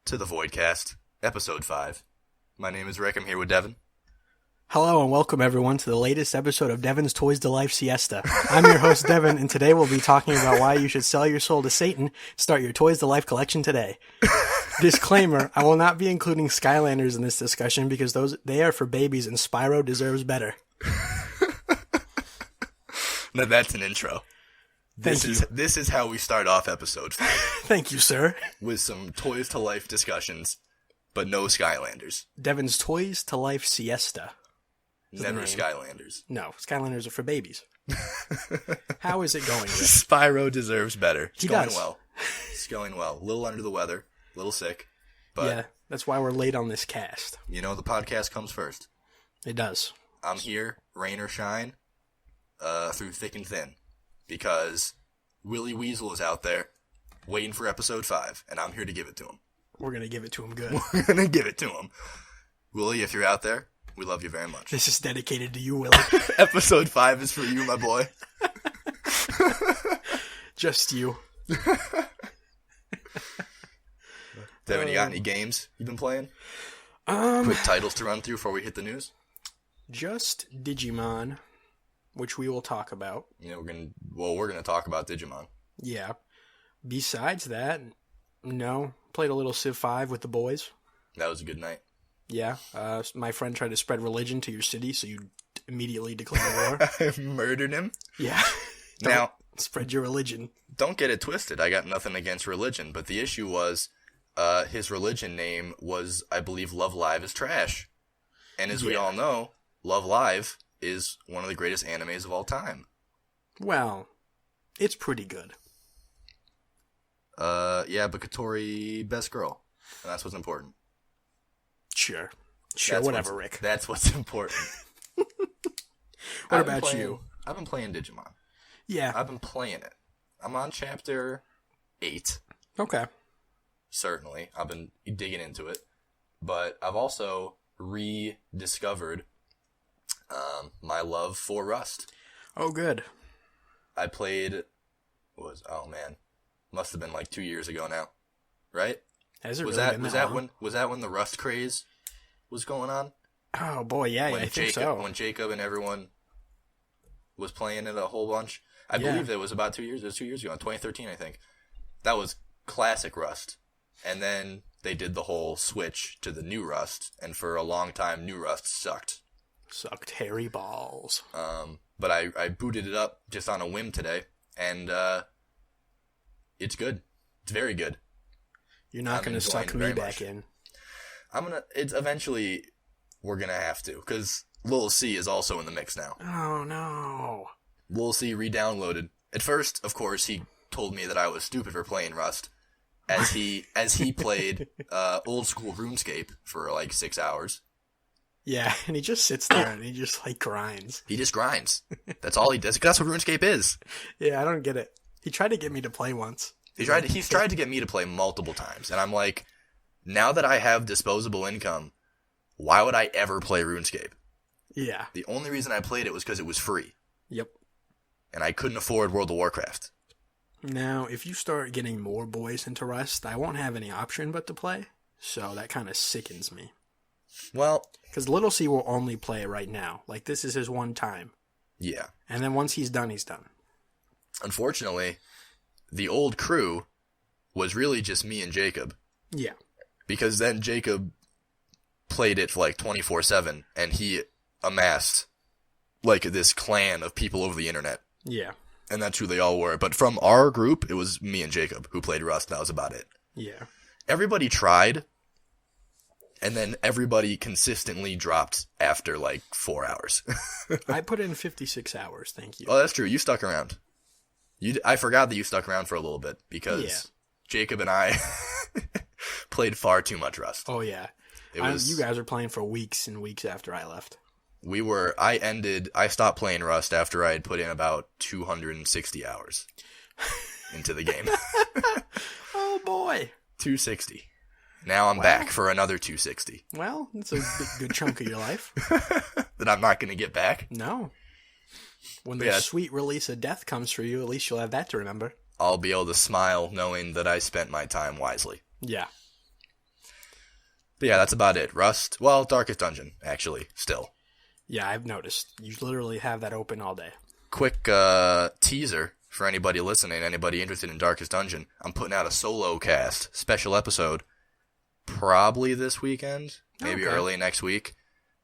to the Voidcast, episode 5. My name is Rick. I'm here with Devin. Hello and welcome everyone to the latest episode of Devin's Toys to Life Siesta. I'm your host Devin, and today we'll be talking about why you should sell your soul to Satan. Start your Toys to Life collection today. Disclaimer, I will not be including Skylanders in this discussion because they are for babies and Spyro deserves better. Now that's an intro. Thank you. This is how we start off episode 5. Thank you, sir. With some Toys to Life discussions, but no Skylanders. Devin's Toys to Life Siesta. Never Skylanders. No, Skylanders are for babies. How is it going, Rick? Spyro deserves better. It's going does. well. It's going well. A little under the weather, a little sick. But yeah, that's why we're late on this cast. you know, the podcast comes first. It does. I'm here, rain or shine, through thick and thin. Because Willie Weasel is out there waiting for episode 5, and I'm here to give it to him. We're going to give it to him good. We're going to give it to him. Willie, if you're out there, we love you very much. This is dedicated to you, Willie. Episode 5 is for you, my boy. Just you. Devin, you got any games you've been playing? Quick titles to run through before we hit the news. Just Digimon, which we will talk about. Yeah, we're gonna talk about Digimon. Yeah. Besides that, no. Played a little Civ 5 with the boys. That was a good night. Yeah. My friend tried to spread religion to your city, so you immediately declare war. I murdered him. Yeah. Now, spread your religion. don't get it twisted. I got nothing against religion, but the issue was his religion name was, I believe, Love Live is trash. And as we all know, Love Live is one of the greatest animes of all time. Well, it's pretty good. Yeah, but Katori, best girl. And that's what's important. Sure, That's whatever, Rick. That's what's important. What about you? I've been playing Digimon. Yeah. I've been playing it. I'm on chapter 8. Okay. Certainly. I've been digging into it. But I've also rediscovered my love for Rust. Oh, good. I played, must have been like 2 years ago now, right? Has it Was really that been was that that long? when the Rust craze was going on? Oh boy, yeah, I think so. When Jacob and everyone was playing it a whole bunch. I Yeah. believe it was about 2 years. It was 2 years ago, in 2013, I think. That was classic Rust. And then they did the whole switch to the new Rust, and for a long time, new Rust sucked. Sucked hairy balls. But I booted it up just on a whim today, and it's good. It's very good. You're not going to enjoying suck it me very back much. in. It's eventually, we're gonna have to, because Lil C is also in the mix now. Oh no. Lil C re-downloaded. At first, of course, he told me that I was stupid for playing Rust, as he played old school RuneScape for like 6 hours. Yeah, and he just sits there and he just like grinds. He just grinds. That's all he does. That's what RuneScape is. Yeah, I don't get it. He tried to get me to play once. He's tried to get me to play multiple times, and I'm like, now that I have disposable income, why would I ever play RuneScape? Yeah. The only reason I played it was because it was free, Yep. and I couldn't afford World of Warcraft. Now, if you start getting more boys into Rust, I won't have any option but to play. So that kind of sickens me. Well, Because Little C will only play right now. Like, this is his one time. yeah. And then once he's done, he's done. Unfortunately, the old crew was really just me and Jacob. Yeah. Because then Jacob played it for like 24/7, and he amassed like this clan of people over the internet. Yeah. And that's who they all were. But from our group, it was me and Jacob who played Rust, and that was about it. Yeah. Everybody tried, and then everybody consistently dropped after like 4 hours. I put in 56 hours, thank you. Oh, that's true. You stuck around. I forgot that you stuck around for a little bit, because Yeah. Jacob and I played far too much Rust. Oh, yeah. You guys were playing for weeks and weeks after I left. I stopped playing Rust after I had put in about 260 hours into the game. Oh, boy. 260. Now I'm back for another 260. Well, it's a good chunk of your life. That I'm not going to get back. No. When the sweet release of death comes for you, at least you'll have that to remember. I'll be able to smile knowing that I spent my time wisely. Yeah. But yeah, that's about it. Rust. Well, Darkest Dungeon, actually, still. Yeah, I've noticed. You literally have that open all day. Quick teaser for anybody listening, anybody interested in Darkest Dungeon. I'm putting out a solo cast, special episode, probably this weekend, maybe early next week,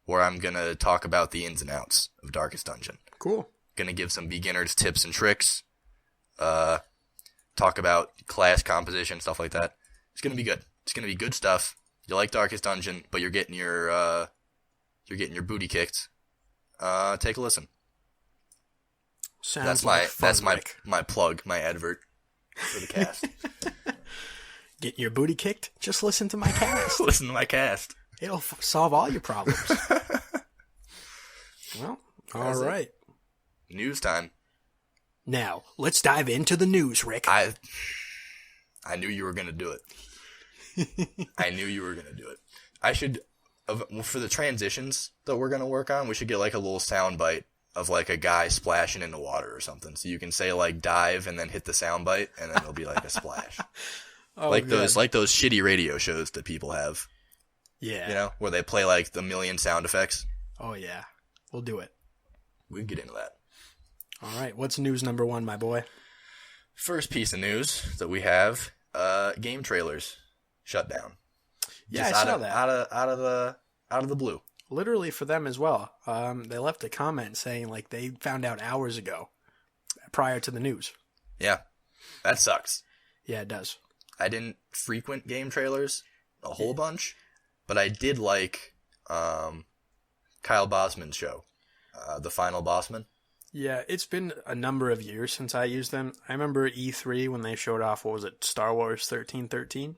where I'm going to talk about the ins and outs of Darkest Dungeon. Cool. Going to give some beginners tips and tricks, talk about class composition, stuff like that. It's going to be good. It's going to be good stuff. You like Darkest Dungeon, but you're getting your booty kicked. Take a listen. Sounds that's my plug, my advert for the cast. Get your booty kicked? Just listen to my cast. Listen to my cast. It'll solve all your problems. Well, all right. News time. Now, let's dive into the news, Rick. I knew you were going to do it. I knew you were going to do it. I should, for the transitions that we're going to work on, we should get like a little sound bite of like a guy splashing in the water or something. So you can say like dive and then hit the sound bite and then it'll be like a splash. Those shitty radio shows that people have. Yeah. You know, where they play like the million sound effects. Oh yeah. We'll do it. We can get into that. All right. What's news number 1, my boy? First piece of news that we have, game trailers shut down. Yeah, I saw that. Out of the blue. Literally for them as well. They left a comment saying like they found out hours ago, prior to the news. Yeah, that sucks. Yeah, it does. I didn't frequent game trailers a whole bunch, but I did like Kyle Bosman's show, The Final Bossman. Yeah, it's been a number of years since I used them. I remember E3 when they showed off, what was it, Star Wars 1313?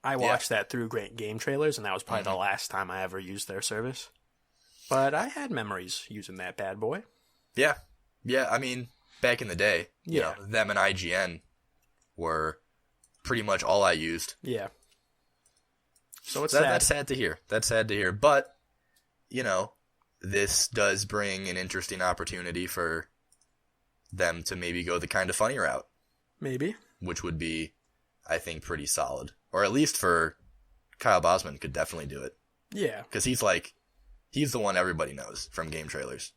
I watched that through great game trailers, and that was probably the last time I ever used their service. But I had memories using that bad boy. Yeah. Yeah, I mean, back in the day, you know, them and IGN were pretty much all I used. Yeah. So it's that's sad to hear. That's sad to hear. But, you know, this does bring an interesting opportunity for them to maybe go the kind of funny route. Maybe. Which would be, I think, pretty solid. Or at least for Kyle Bosman could definitely do it. Yeah. Because he's the one everybody knows from game trailers.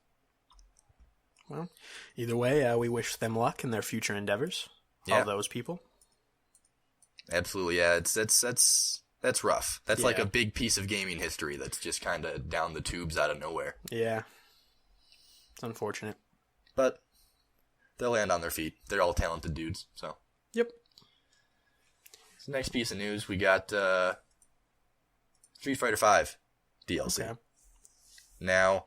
Well, either way, we wish them luck in their future endeavors. Yeah. All those people. Absolutely, yeah. That's rough. That's like a big piece of gaming history that's just kind of down the tubes out of nowhere. Yeah. It's unfortunate. But they'll land on their feet. They're all talented dudes, so. Yep. So next piece of news, we got Street Fighter V DLC. Okay. Now,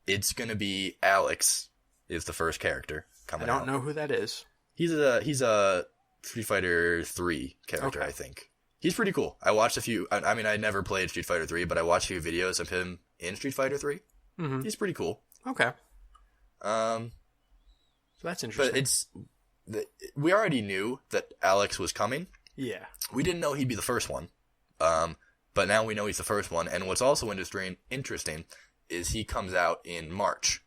it's going to be Alex is the first character coming out. I don't know who that is. He's a Street Fighter 3 character, I think. He's pretty cool. I watched a few. I mean, I never played Street Fighter 3, but I watched a few videos of him in Street Fighter 3. Mm-hmm. He's pretty cool. Okay. So that's interesting. But we already knew that Alex was coming. Yeah. We didn't know he'd be the first one. But now we know he's the first one. And what's also interesting is he comes out in March,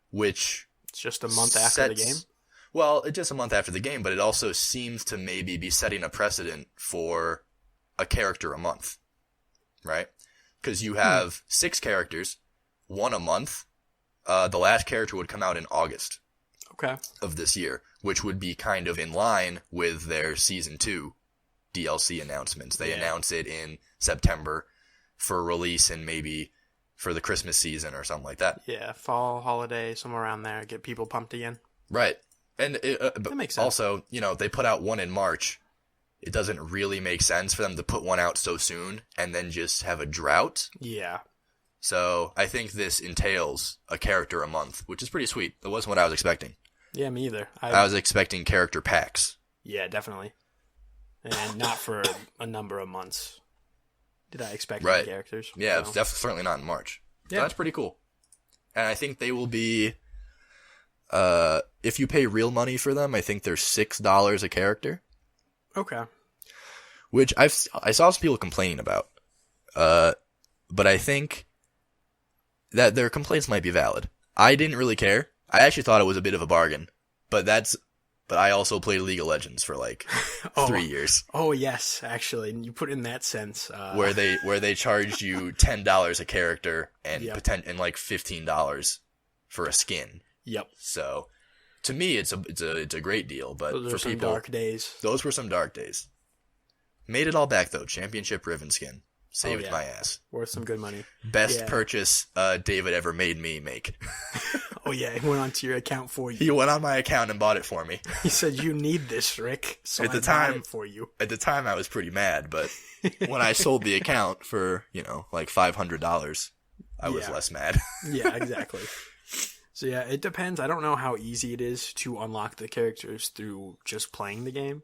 which it's just a month after the game. Well, it's just a month after the game, but it also seems to maybe be setting a precedent for a character a month, right? Because you have 6 characters, one a month. The last character would come out in August of this year, which would be kind of in line with their Season 2 DLC announcements. They announce it in September for release and maybe for the Christmas season or something like that. Yeah, fall, holiday, somewhere around there. Get people pumped again. Right. And that makes sense. Also, you know, they put out one in March. It doesn't really make sense for them to put one out so soon and then just have a drought. Yeah. So I think this entails a character a month, which is pretty sweet. That wasn't what I was expecting. Yeah, me either. I was expecting character packs. Yeah, definitely. And not for a number of months did I expect any characters. Yeah, so. It's definitely certainly not in March. Yeah. So that's pretty cool. And I think they will be... if you pay real money for them, I think they're $6 a character. Okay. Which I saw some people complaining about. But I think that their complaints might be valid. I didn't really care. I actually thought it was a bit of a bargain. But that's but I also played League of Legends for like 3 years. Oh yes, actually, you put it in that sense. Where they charged you $10 a character and and like $15 for a skin. Yep. So, to me, it's a great deal, but those for are some people, dark days. Those were some dark days. Made it all back though. Championship Riven skin saved my ass. Worth some good money. Best purchase David ever made me make. Oh yeah, he went onto your account for you. He went on my account and bought it for me. He said, "You need this, Rick." So I bought it for you. At the time, I was pretty mad, but when I sold the account for like $500, I was less mad. Yeah, exactly. So yeah, it depends. I don't know how easy it is to unlock the characters through just playing the game.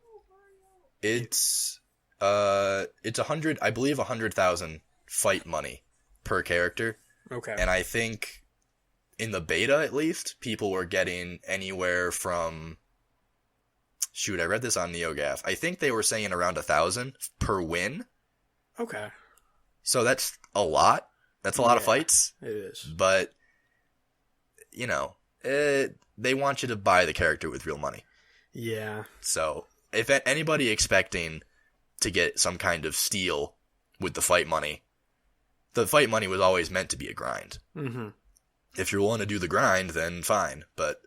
It's 100, I believe 100,000 fight money per character. Okay. And I think in the beta, at least, people were getting anywhere from, I read this on NeoGAF. I think they were saying around 1,000 per win. Okay. So that's a lot. That's a lot of fights. It is. But, they want you to buy the character with real money. Yeah. So if anybody expecting to get some kind of steal with the fight money was always meant to be a grind. Mm-hmm. If you're willing to do the grind, then fine. But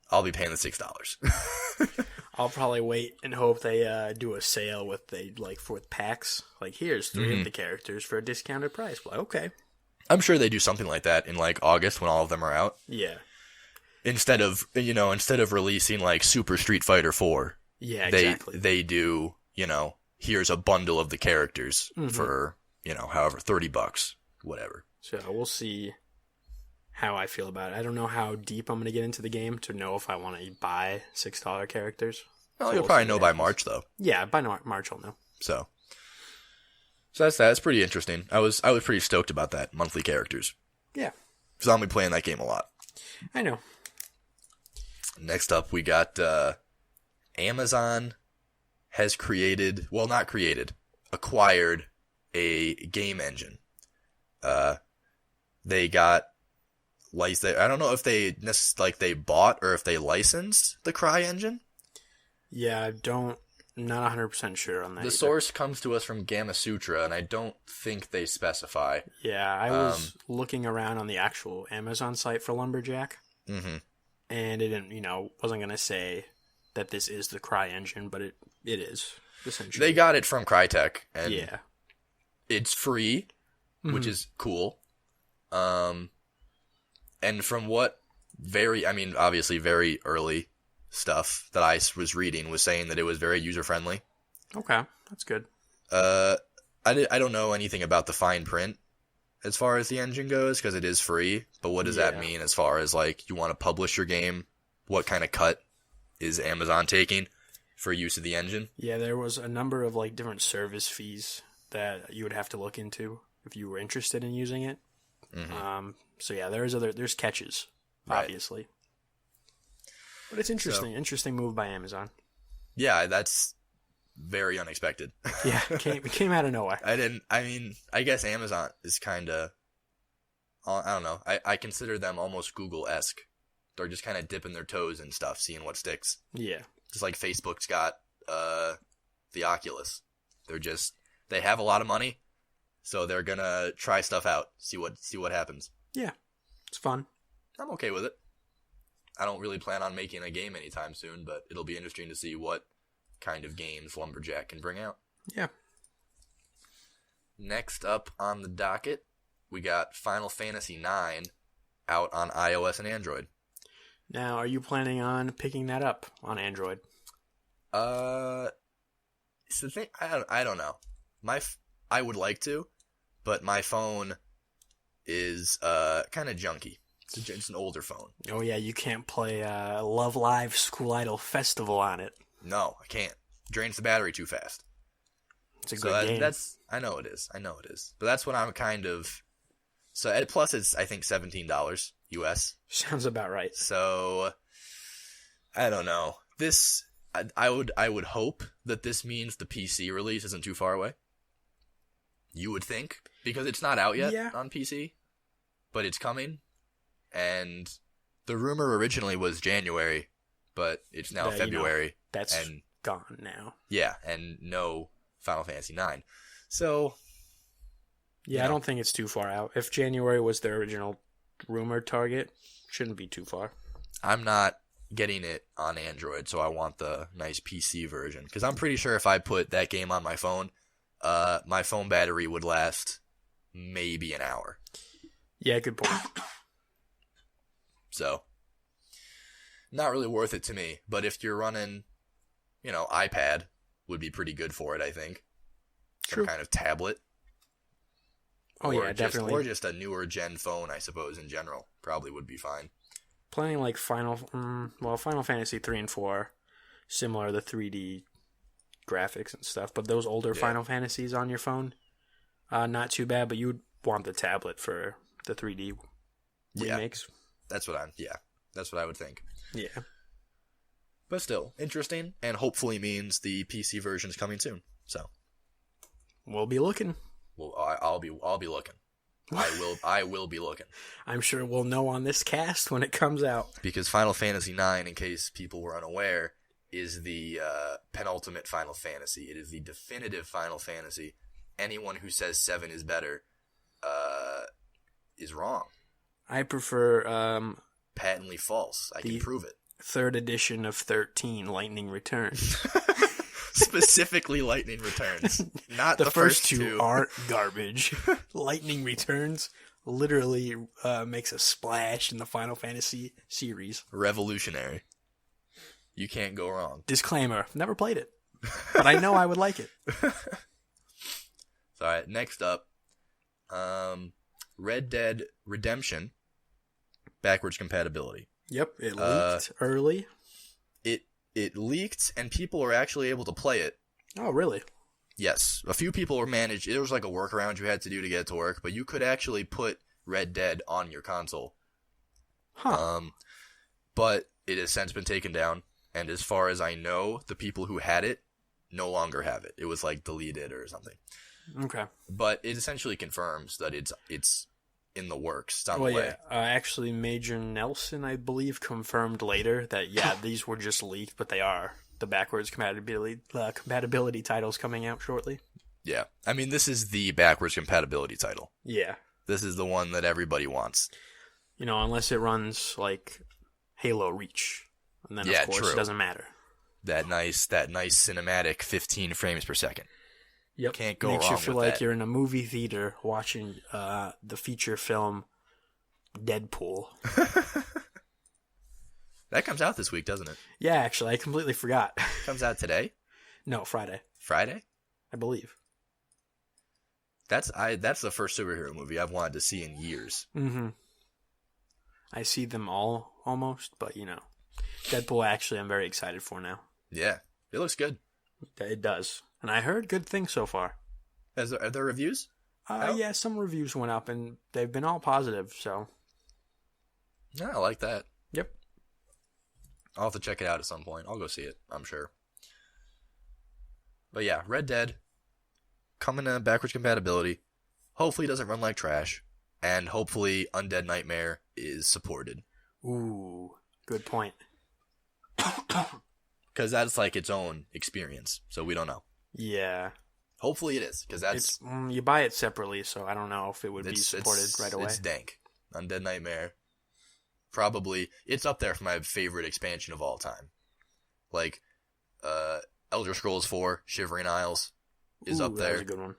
I'll be paying the $6. I'll probably wait and hope they do a sale with for packs. Like, here's 3 of the characters for a discounted price. Well, okay. I'm sure they do something like that in like August when all of them are out. Yeah. Instead of releasing like Super Street Fighter 4. Yeah, exactly. They do, here's a bundle of the characters for, however, $30, whatever. So we'll see how I feel about it. I don't know how deep I'm going to get into the game to know if I want to buy $6 characters. Well, you'll probably know by March, though. Yeah, by March I'll know. So that's that. That's pretty interesting. I was pretty stoked about that, monthly characters. Yeah. Because I'll be playing that game a lot. I know. Next up, we got Amazon has acquired a game engine. They got I don't know if they they bought or if they licensed the Cry engine. Yeah, not 100% sure on that. The source comes to us from Gamma Sutra, and I don't think they specify. Yeah, I was looking around on the actual Amazon site for Lumberjack, and it didn't, wasn't going to say that this is the Cry engine, but it is, essentially. They got it from Crytek, and yeah, it's free, which is cool. And from what obviously very early stuff that I was reading was saying that it was very user-friendly. Okay, that's good. I don't know anything about the fine print as far as the engine goes, because it is free, but what does that mean as far as, you want to publish your game? What kind of cut is Amazon taking for use of the engine? Yeah, there was a number of, different service fees that you would have to look into if you were interested in using it. So yeah, there's catches, obviously. Right. But it's interesting. Interesting move by Amazon. Yeah, that's very unexpected. Yeah, it came out of nowhere. I guess Amazon is kind of, I don't know. I consider them almost Google-esque. They're just kind of dipping their toes in stuff, seeing what sticks. Yeah. Just like Facebook's got the Oculus. They have a lot of money, so they're gonna try stuff out, see what happens. Yeah, it's fun. I'm okay with it. I don't really plan on making a game anytime soon, but it'll be interesting to see what kind of games Lumberjack can bring out. Yeah. Next up on the docket, we got Final Fantasy IX out on iOS and Android. Now, are you planning on picking that up on Android? It's the thing. I don't know. I would like to, but my phone is kind of junky. It's an older phone. Oh yeah, you can't play Love Live School Idol Festival on it. No, I can't. Drains the battery too fast. It's a good game. I know it is. But that's what I'm kind of. So plus it's I think $17 US. Sounds about right. So I don't know. I would hope that this means the PC release isn't too far away. You would think, because it's not out yet on PC, but it's coming. And the rumor originally was January, but it's now Yeah, February. That's and gone now. yeah, and no Final Fantasy 9. So yeah, I don't think it's too far out. If January was their original rumored target, shouldn't be too far. I'm not getting it on Android, so I want the nice PC version. Because I'm pretty sure if I put that game on my phone battery would last maybe an hour. Yeah, good point. So, not really worth it to me. But if you're running, iPad would be pretty good for it, I think. True. Some kind of tablet. Oh, yeah, definitely. Or just a newer gen phone, I suppose, in general. Probably would be fine. Playing like Final Fantasy 3 and 4, similar, the 3D graphics and stuff. But those older Final Fantasies on your phone, not too bad, but you would want the tablet for the 3D remakes. That's what I would think. Yeah. But still, interesting, and hopefully means the PC version is coming soon. So we'll be looking. Well, I'll be looking. I will be looking. I'm sure we'll know on this cast when it comes out. Because Final Fantasy IX, in case people were unaware, is the penultimate Final Fantasy. It is the definitive Final Fantasy. Anyone who says 7 is better is wrong. I prefer patently false. I can prove it. 3rd edition of 13, Lightning Returns. Specifically Lightning Returns. Not the first two aren't garbage. Lightning Returns literally makes a splash in the Final Fantasy series. Revolutionary. You can't go wrong. Disclaimer, never played it. But I know I would like it. Alright, next up. Red Dead Redemption. Backwards compatibility. Yep, it leaked early. It leaked, and people were actually able to play it. Oh, really? Yes. A few people were managed. It was like a workaround you had to do to get it to work, but you could actually put Red Dead on your console. Huh. But it has since been taken down, and as far as I know, the people who had it no longer have it. It was like deleted or something. Okay. But it essentially confirms that it's in the works. It's on the way. Yeah. Actually, Major Nelson, I believe, confirmed later that, these were just leaked, but they are. The backwards compatibility title's coming out shortly. Yeah. I mean, this is the backwards compatibility title. Yeah. This is the one that everybody wants. Unless it runs like Halo Reach. And then, of course, it doesn't matter. That nice cinematic 15 frames per second. Yep. Can't go wrong with that. Makes you feel like you're in a movie theater watching the feature film Deadpool. That comes out this week, doesn't it? Yeah, actually, I completely forgot. Comes out today? No, Friday. Friday? I believe. That's the first superhero movie I've wanted to see in years. Mm-hmm. I see them all, almost, but, Deadpool, actually, I'm very excited for now. Yeah, it looks good. It does. And I heard good things so far. Are there reviews? Yeah, some reviews went up, and they've been all positive, so. Yeah, I like that. Yep. I'll have to check it out at some point. I'll go see it, I'm sure. But yeah, Red Dead, coming to backwards compatibility. Hopefully it doesn't run like trash. And hopefully Undead Nightmare is supported. Ooh, good point. Because that's like its own experience, so we don't know. Yeah. Hopefully it is, because that's... you buy it separately, so I don't know if it would be supported right away. It's dank. Undead Nightmare. Probably, it's up there for my favorite expansion of all time. Like, Elder Scrolls 4, Shivering Isles is up there. That was a good one.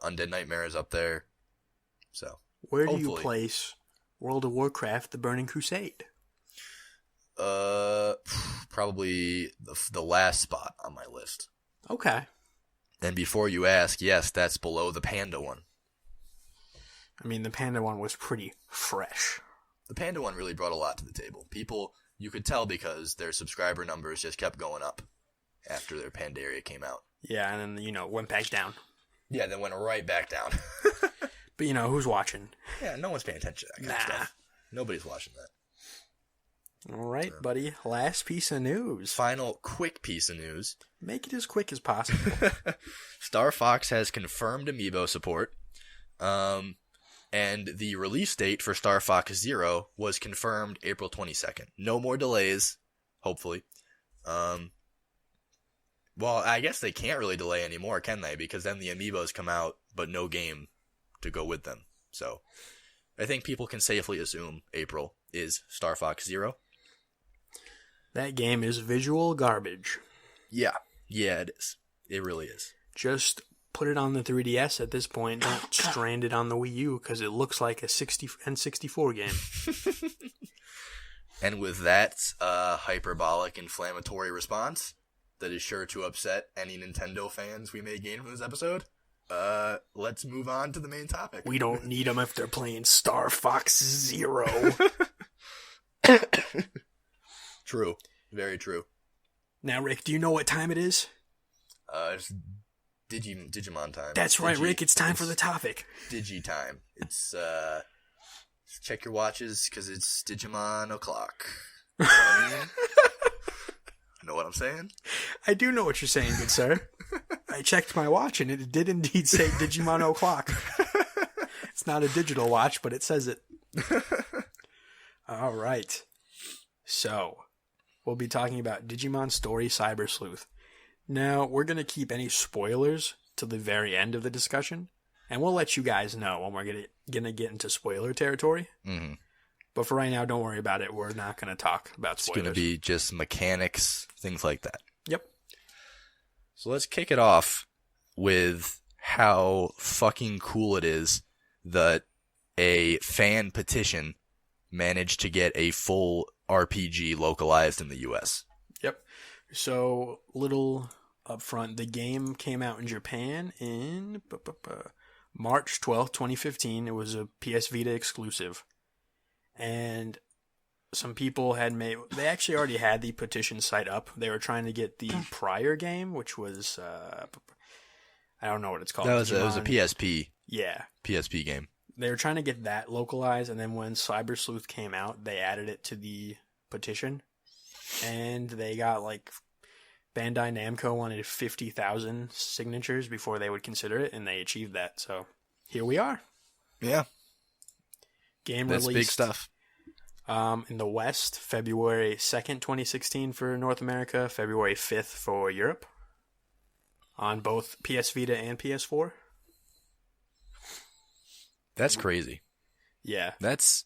Undead Nightmare is up there. So, where do you place World of Warcraft: The Burning Crusade? Probably the last spot on my list. Okay. And before you ask, yes, that's below the Panda one. I mean, the Panda one was pretty fresh. The Panda one really brought a lot to the table. People, you could tell because their subscriber numbers just kept going up after their Pandaria came out. Yeah, and then, went back down. Yeah, then went right back down. But, who's watching? Yeah, no one's paying attention to that kind of stuff. Nobody's watching that. All right, buddy. Last piece of news. Final quick piece of news. Make it as quick as possible. Star Fox has confirmed Amiibo support. And the release date for Star Fox Zero was confirmed April 22nd. No more delays. hopefully. Well, I guess they can't really delay anymore, can they? Because then the amiibos come out, but no game to go with them. So, I think people can safely assume April is Star Fox Zero. That game is visual garbage. Yeah, it is. It really is. Just put it on the 3DS at this point. Don't strand it on the Wii U because it looks like a N64 game. And with that hyperbolic, inflammatory response that is sure to upset any Nintendo fans we may gain from this episode, let's move on to the main topic. We don't need them if they're playing Star Fox Zero. True. Very true. Now, Rick, do you know what time it is? It's Digimon time. That's right, Rick. It's time for the topic. Digi time. It's, check your watches, because it's Digimon o'clock. You know what I mean? Know what I'm saying? I do know what you're saying, good sir. I checked my watch, and it did indeed say Digimon o'clock. It's not a digital watch, but it says it. All right. So, we'll be talking about Digimon Story Cyber Sleuth. Now, we're going to keep any spoilers to the very end of the discussion, and we'll let you guys know when we're going to get into spoiler territory. Mm-hmm. But for right now, don't worry about it. We're not going to talk about spoilers. It's going to be just mechanics, things like that. Yep. So let's kick it off with how fucking cool it is that a fan petition managed to get a full RPG localized in the US. Yep. So, little up front, the game came out in Japan in March 12th, 2015. It was a PS Vita exclusive. And some people they actually already had the petition site up. They were trying to get the prior game, which was, I don't know what it's called. It was a PSP. Yeah. PSP game. They were trying to get that localized, and then when Cyber Sleuth came out, they added it to the petition. And they got, Bandai Namco wanted 50,000 signatures before they would consider it, and they achieved that. So, here we are. Yeah. Game That's released. Big stuff. In the West, February 2nd, 2016 for North America, February 5th for Europe. On both PS Vita and PS4. That's crazy. Yeah. That's,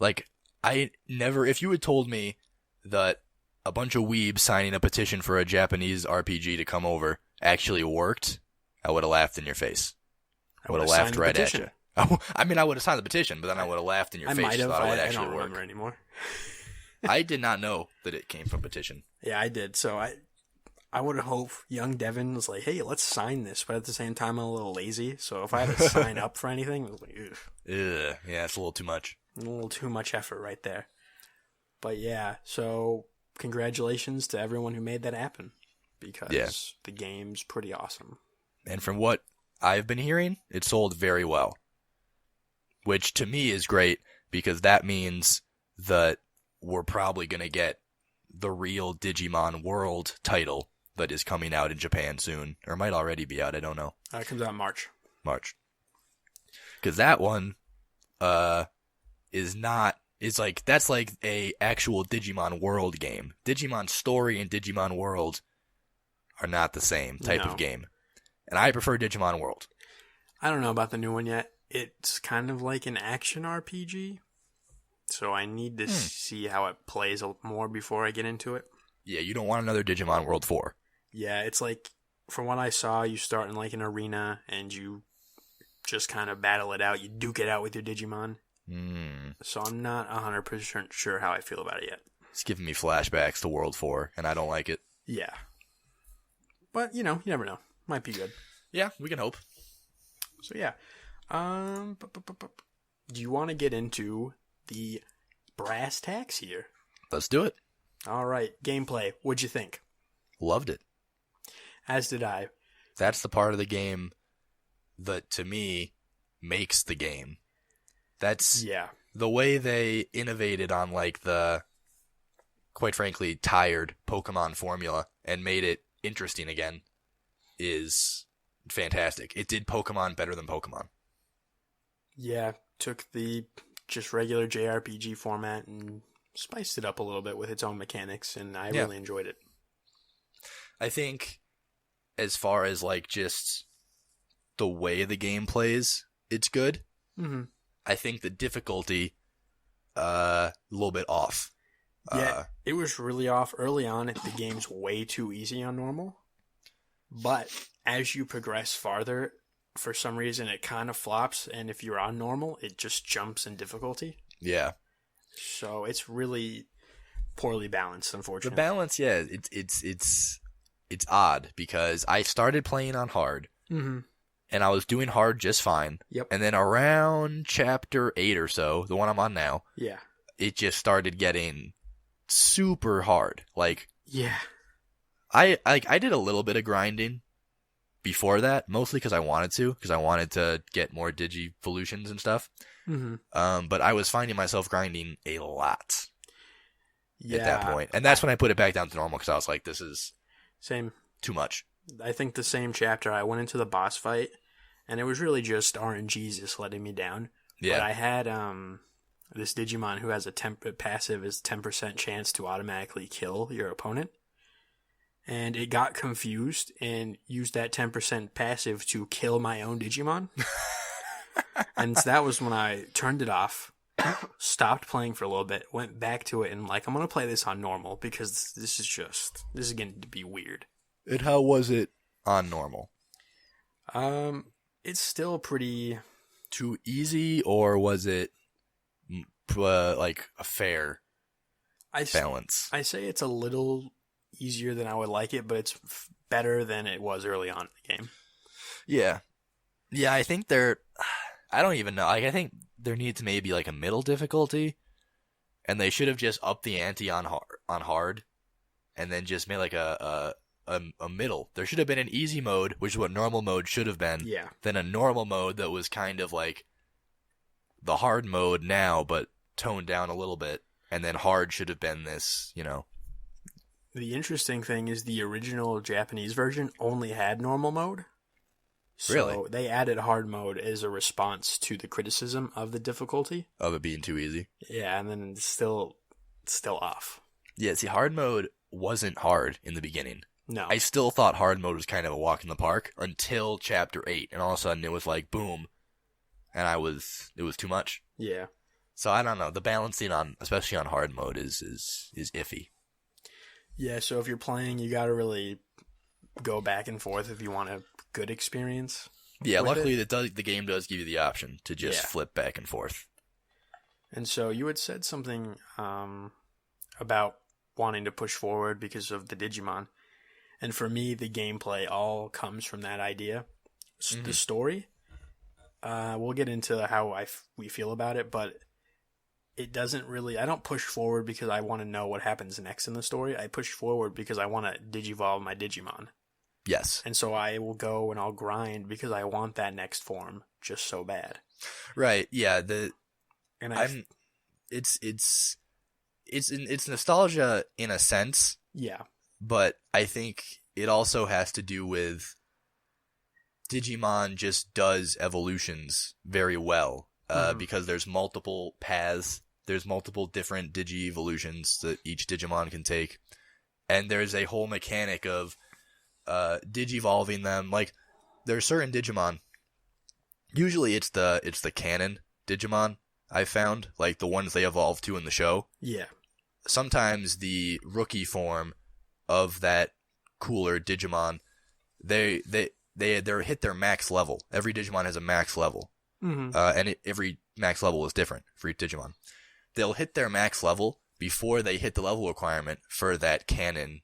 if you had told me that a bunch of weebs signing a petition for a Japanese RPG to come over actually worked, I would have laughed in your face. I would have laughed right at you. I mean, I would have signed the petition, but then I would have laughed in your face. I might have. I don't work. remember anymore. I did not know that it came from petition. Yeah, I did. So I would hope young Devin was like, hey, let's sign this. But at the same time, I'm a little lazy. So if I had to sign up for anything, it was like, ugh. Ugh. Yeah, it's a little too much. A little too much effort right there. But yeah, so congratulations to everyone who made that happen. Because the game's pretty awesome. And from what I've been hearing, it sold very well. Which to me is great, because that means that we're probably going to get the real Digimon World title that is coming out in Japan soon. Or might already be out, I don't know. It comes out in March. Because that one that's like a actual Digimon World game. Digimon Story and Digimon World are not the same type of game. And I prefer Digimon World. I don't know about the new one yet. It's kind of like an action RPG. So I need to see how it plays more before I get into it. Yeah, you don't want another Digimon World 4. Yeah, it's like, from what I saw, you start in an arena and you just kind of battle it out. You duke it out with your Digimon. So I'm not 100% sure how I feel about it yet. It's giving me flashbacks to World 4, and I don't like it. Yeah. But, you never know. Might be good. Yeah, we can hope. So, yeah. Do you want to get into the brass tacks here? Let's do it. All right. Gameplay. What'd you think? Loved it. As did I. That's the part of the game that, to me, makes the game. That's the way they innovated on, the, quite frankly, tired Pokemon formula and made it interesting again is fantastic. It did Pokemon better than Pokemon. Yeah, took the just regular JRPG format and spiced it up a little bit with its own mechanics, and I really enjoyed it. I think as far as like just the way the game plays, it's good. Mm-hmm. I think the difficulty a little bit off. Yeah, it was really off early on. The game's way too easy on normal, but as you progress farther, for some reason it kind of flops, and if you're on normal, it just jumps in difficulty. Yeah. So it's really poorly balanced, unfortunately. The balance, yeah, it's odd because I started playing on hard, mm-hmm. and I was doing hard just fine. Yep. And then around chapter 8 or so, the one I'm on now, yeah, it just started getting super hard. Like, yeah, I did a little bit of grinding before that, mostly because I wanted to get more Digivolutions and stuff. mm-hmm. But I was finding myself grinding a lot at that point, and that's when I put it back down to normal because I was like, this is same too much. I think the same chapter I went into the boss fight, and it was really just RNG just letting me down. Yeah. But I had this Digimon who has a passive is 10% chance to automatically kill your opponent. And it got confused and used that 10% passive to kill my own Digimon. And so that was when I turned it off, stopped playing for a little bit, went back to it, and like, I'm going to play this on normal because this is getting to be weird. And how was it on normal? It's still pretty... Too easy, or was it like a fair balance? I say it's a little easier than I would like it, but it's better than it was early on in the game. Yeah. Yeah, I think I don't even know. Like, I think there needs maybe like a middle difficulty, and they should have just upped the ante on hard, and then just made like a middle. There should have been an easy mode, which is what normal mode should have been. Yeah. Then a normal mode that was kind of like the hard mode now, but toned down a little bit, and then hard should have been this, The interesting thing is the original Japanese version only had normal mode. So really? They added hard mode as a response to the criticism of the difficulty. Of it being too easy? Yeah, and then it's still off. Yeah, see, hard mode wasn't hard in the beginning. No. I still thought hard mode was kind of a walk in the park until chapter 8, and all of a sudden it was like, boom, and it was too much. Yeah. So I don't know, the balancing especially on hard mode is iffy. Yeah, so if you're playing, you gotta really go back and forth if you want a good experience. Yeah, luckily the game does give you the option to just flip back and forth. And so you had said something about wanting to push forward because of the Digimon. And for me, the gameplay all comes from that idea. Mm-hmm. The story, we'll get into how we feel about it, but it doesn't really... I don't push forward because I want to know what happens next in the story. I push forward because I want to Digivolve my Digimon. Yes. And so I will go and I'll grind because I want that next form just so bad. Right, yeah. It's nostalgia in a sense. Yeah. But I think it also has to do with Digimon just does evolutions very well. Because there's multiple paths, there's multiple different Digi-evolutions that each Digimon can take. And there's a whole mechanic of Digivolving them. Like, there's certain Digimon. Usually it's the canon Digimon I've found, like the ones they evolve to in the show. Yeah. Sometimes the rookie form of that cooler Digimon, they hit their max level. Every Digimon has a max level. Mm-hmm. And every max level is different for each Digimon. They'll hit their max level before they hit the level requirement for that canon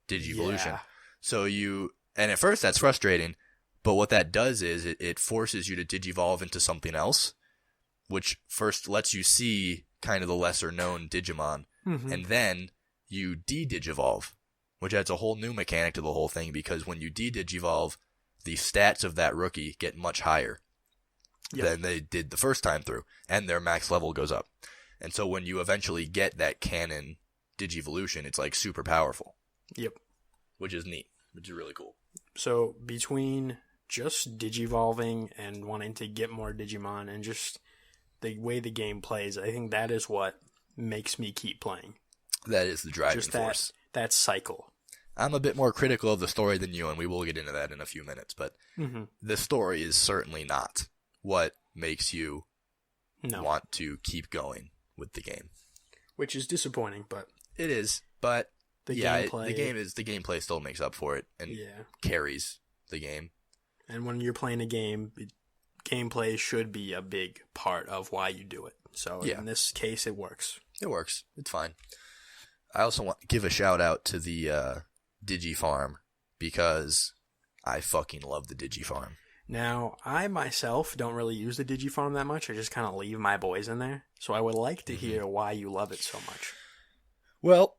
Digivolution. Yeah. So and at first that's frustrating, but what that does is it forces you to Digivolve into something else, which first lets you see kind of the lesser known Digimon, and then you de-Digivolve, which adds a whole new mechanic to the whole thing, because when you de-Digivolve, the stats of that rookie get much higher than they did the first time through, and their max level goes up. And so when you eventually get that canon Digivolution, it's like super powerful. Yep. Which is neat, which is really cool. So between just Digivolving and wanting to get more Digimon and just the way the game plays, I think that is what makes me keep playing. That is the driving force. That cycle. I'm a bit more critical of the story than you, and we will get into that in a few minutes, but the story is certainly not what makes you want to keep going with the game. Which is disappointing, but... It is, but the gameplay still makes up for it and carries the game. And when you're playing a game, gameplay should be a big part of why you do it. So in this case, it works. It works. It's fine. I also want to give a shout out to the Digifarm because I fucking love the Digifarm. Now, I myself don't really use the Digifarm that much. I just kind of leave my boys in there. So I would like to hear why you love it so much. Well,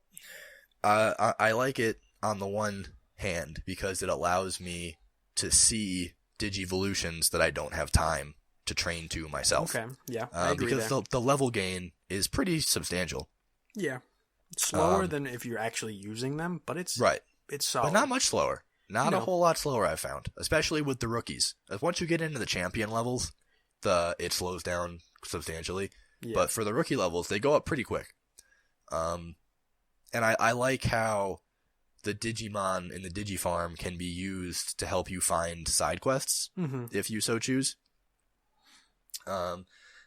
I like it on the one hand because it allows me to see Digivolutions that I don't have time to train to myself. Okay, yeah, I agree because the level gain is pretty substantial. Yeah, it's slower than if you're actually using them, but it's solid. But not much slower. Not a whole lot slower, I've found, especially with the rookies. Once you get into the champion levels, it slows down substantially. Yeah. But for the rookie levels, they go up pretty quick. And I like how the Digimon in the Digifarm can be used to help you find side quests, if you so choose.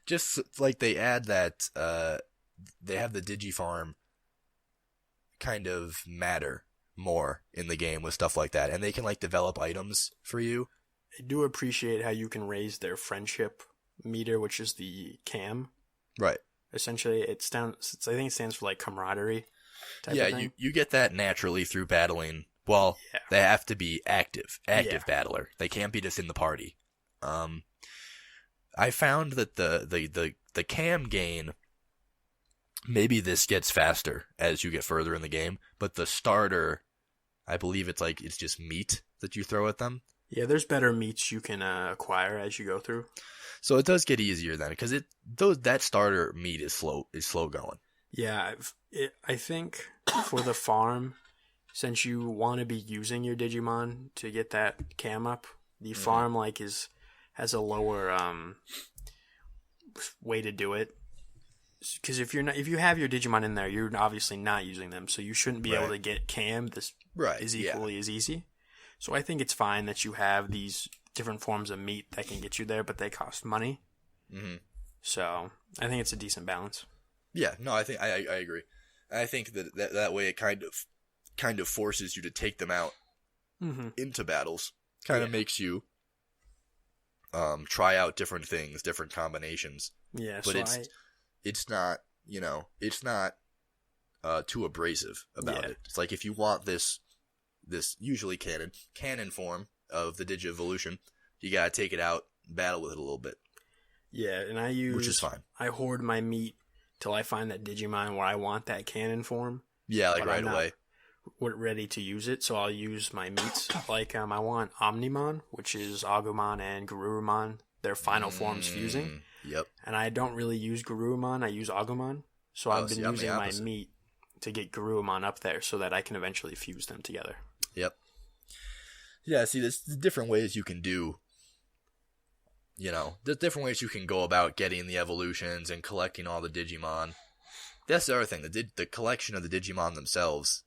Just like they add that, they have the Digifarm kind of matter more in the game with stuff like that, and they can like develop items for you. I do appreciate how you can raise their friendship meter, which is the CAM. Right. Essentially, I think it stands for like camaraderie. You get that naturally through battling. Well, they have to be active battler. They can't be just in the party. I found that the CAM gain, maybe this gets faster as you get further in the game, but the starter, I believe it's just meat that you throw at them. Yeah, there's better meats you can acquire as you go through. So it does get easier then, because that starter meat is slow going. Yeah, I think for the farm, since you want to be using your Digimon to get that cam up, the farm has a lower way to do it. Because if you have your Digimon in there, you're obviously not using them, so you shouldn't be able to get cam as equally as easy. So I think it's fine that you have these different forms of meat that can get you there, but they cost money. Mm-hmm. So I think it's a decent balance. Yeah, no, I think I agree. I think that way it kind of forces you to take them out into battles. Kind of makes you try out different things, different combinations. Yeah, but it's not too abrasive about it. It's like if you want this usually canon form of the Digivolution, you gotta take it out, battle with it a little bit. Yeah, and which is fine. I hoard my meat till I find that Digimon where I want that canon form. Yeah, like right away. We're ready to use it, so I'll use my meats. Like I want Omnimon, which is Agumon and Garurumon, their final forms fusing. Yep. And I don't really use Garurumon, I use Agumon. So I've been using my meat to get Garurumon up there so that I can eventually fuse them together. Yep. Yeah, see, there's different ways you can there's different ways you can go about getting the evolutions and collecting all the Digimon. That's the other thing. The collection of the Digimon themselves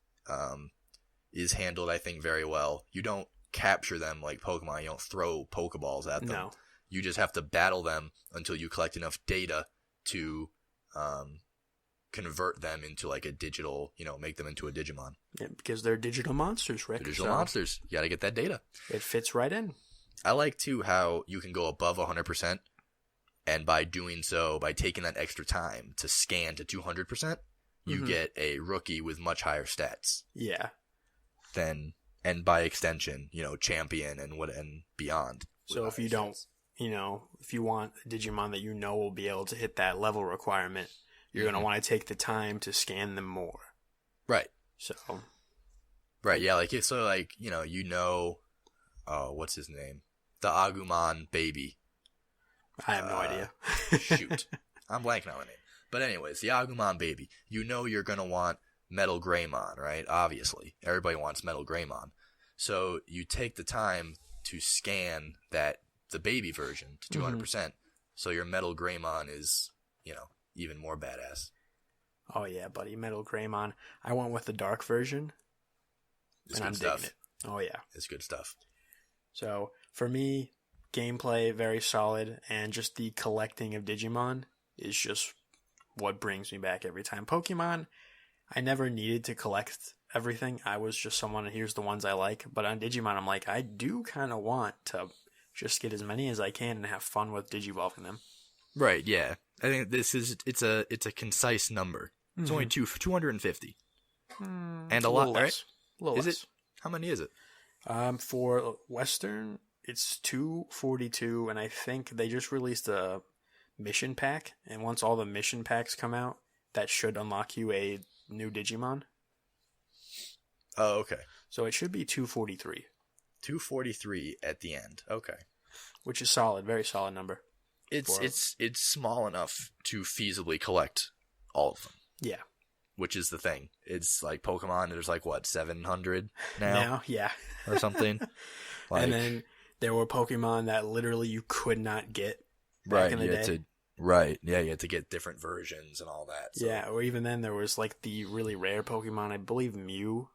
is handled, I think, very well. You don't capture them like Pokemon. You don't throw Pokeballs at them. No. You just have to battle them until you collect enough data to convert them into like a digital, make them into a Digimon. Yeah, because they're digital monsters, Rick. They're digital monsters. You got to get that data. It fits right in. I like, too, how you can go above 100%, and by doing so, by taking that extra time to scan to 200%, you get a rookie with much higher stats. Yeah. And by extension, champion and beyond. So if you don't, if you want a Digimon that will be able to hit that level requirement, you're going to want to take the time to scan them more. Right. So. Right, yeah, what's his name? The Agumon baby. I have no idea. Shoot. I'm blanking on the name. But anyways, the Agumon baby. You're going to want Metal Greymon, right? Obviously. Everybody wants Metal Greymon. So you take the time to scan the baby version to 200%. So your Metal Greymon is, even more badass. Oh yeah, buddy, Metal Greymon. I went with the dark version, It's and good I'm stuff. digging it. Oh yeah. It's good stuff. So for me, gameplay very solid, and just the collecting of Digimon is just what brings me back every time. Pokemon, I never needed to collect everything. I was just someone, here's the ones I like. But on Digimon, I'm like, I do kind of want to just get as many as I can and have fun with digivolving them. Right, yeah. I think it's a concise number. It's only 250. And a lot, less. right? A little Is less. it? How many is it? For Western, it's 242, and I think they just released a mission pack, and once all the mission packs come out, that should unlock you a new Digimon. Oh, okay. So it should be 243. 243 at the end. Okay. Which is solid, very solid number. It's small enough to feasibly collect all of them. Yeah. Which is the thing. It's like Pokemon, there's like, what, 700 now? Yeah. Or something? Like, and then there were Pokemon that literally you could not get back in the day. You had to get different versions and all that. So. Yeah, or even then there was like the really rare Pokemon, I believe Mew,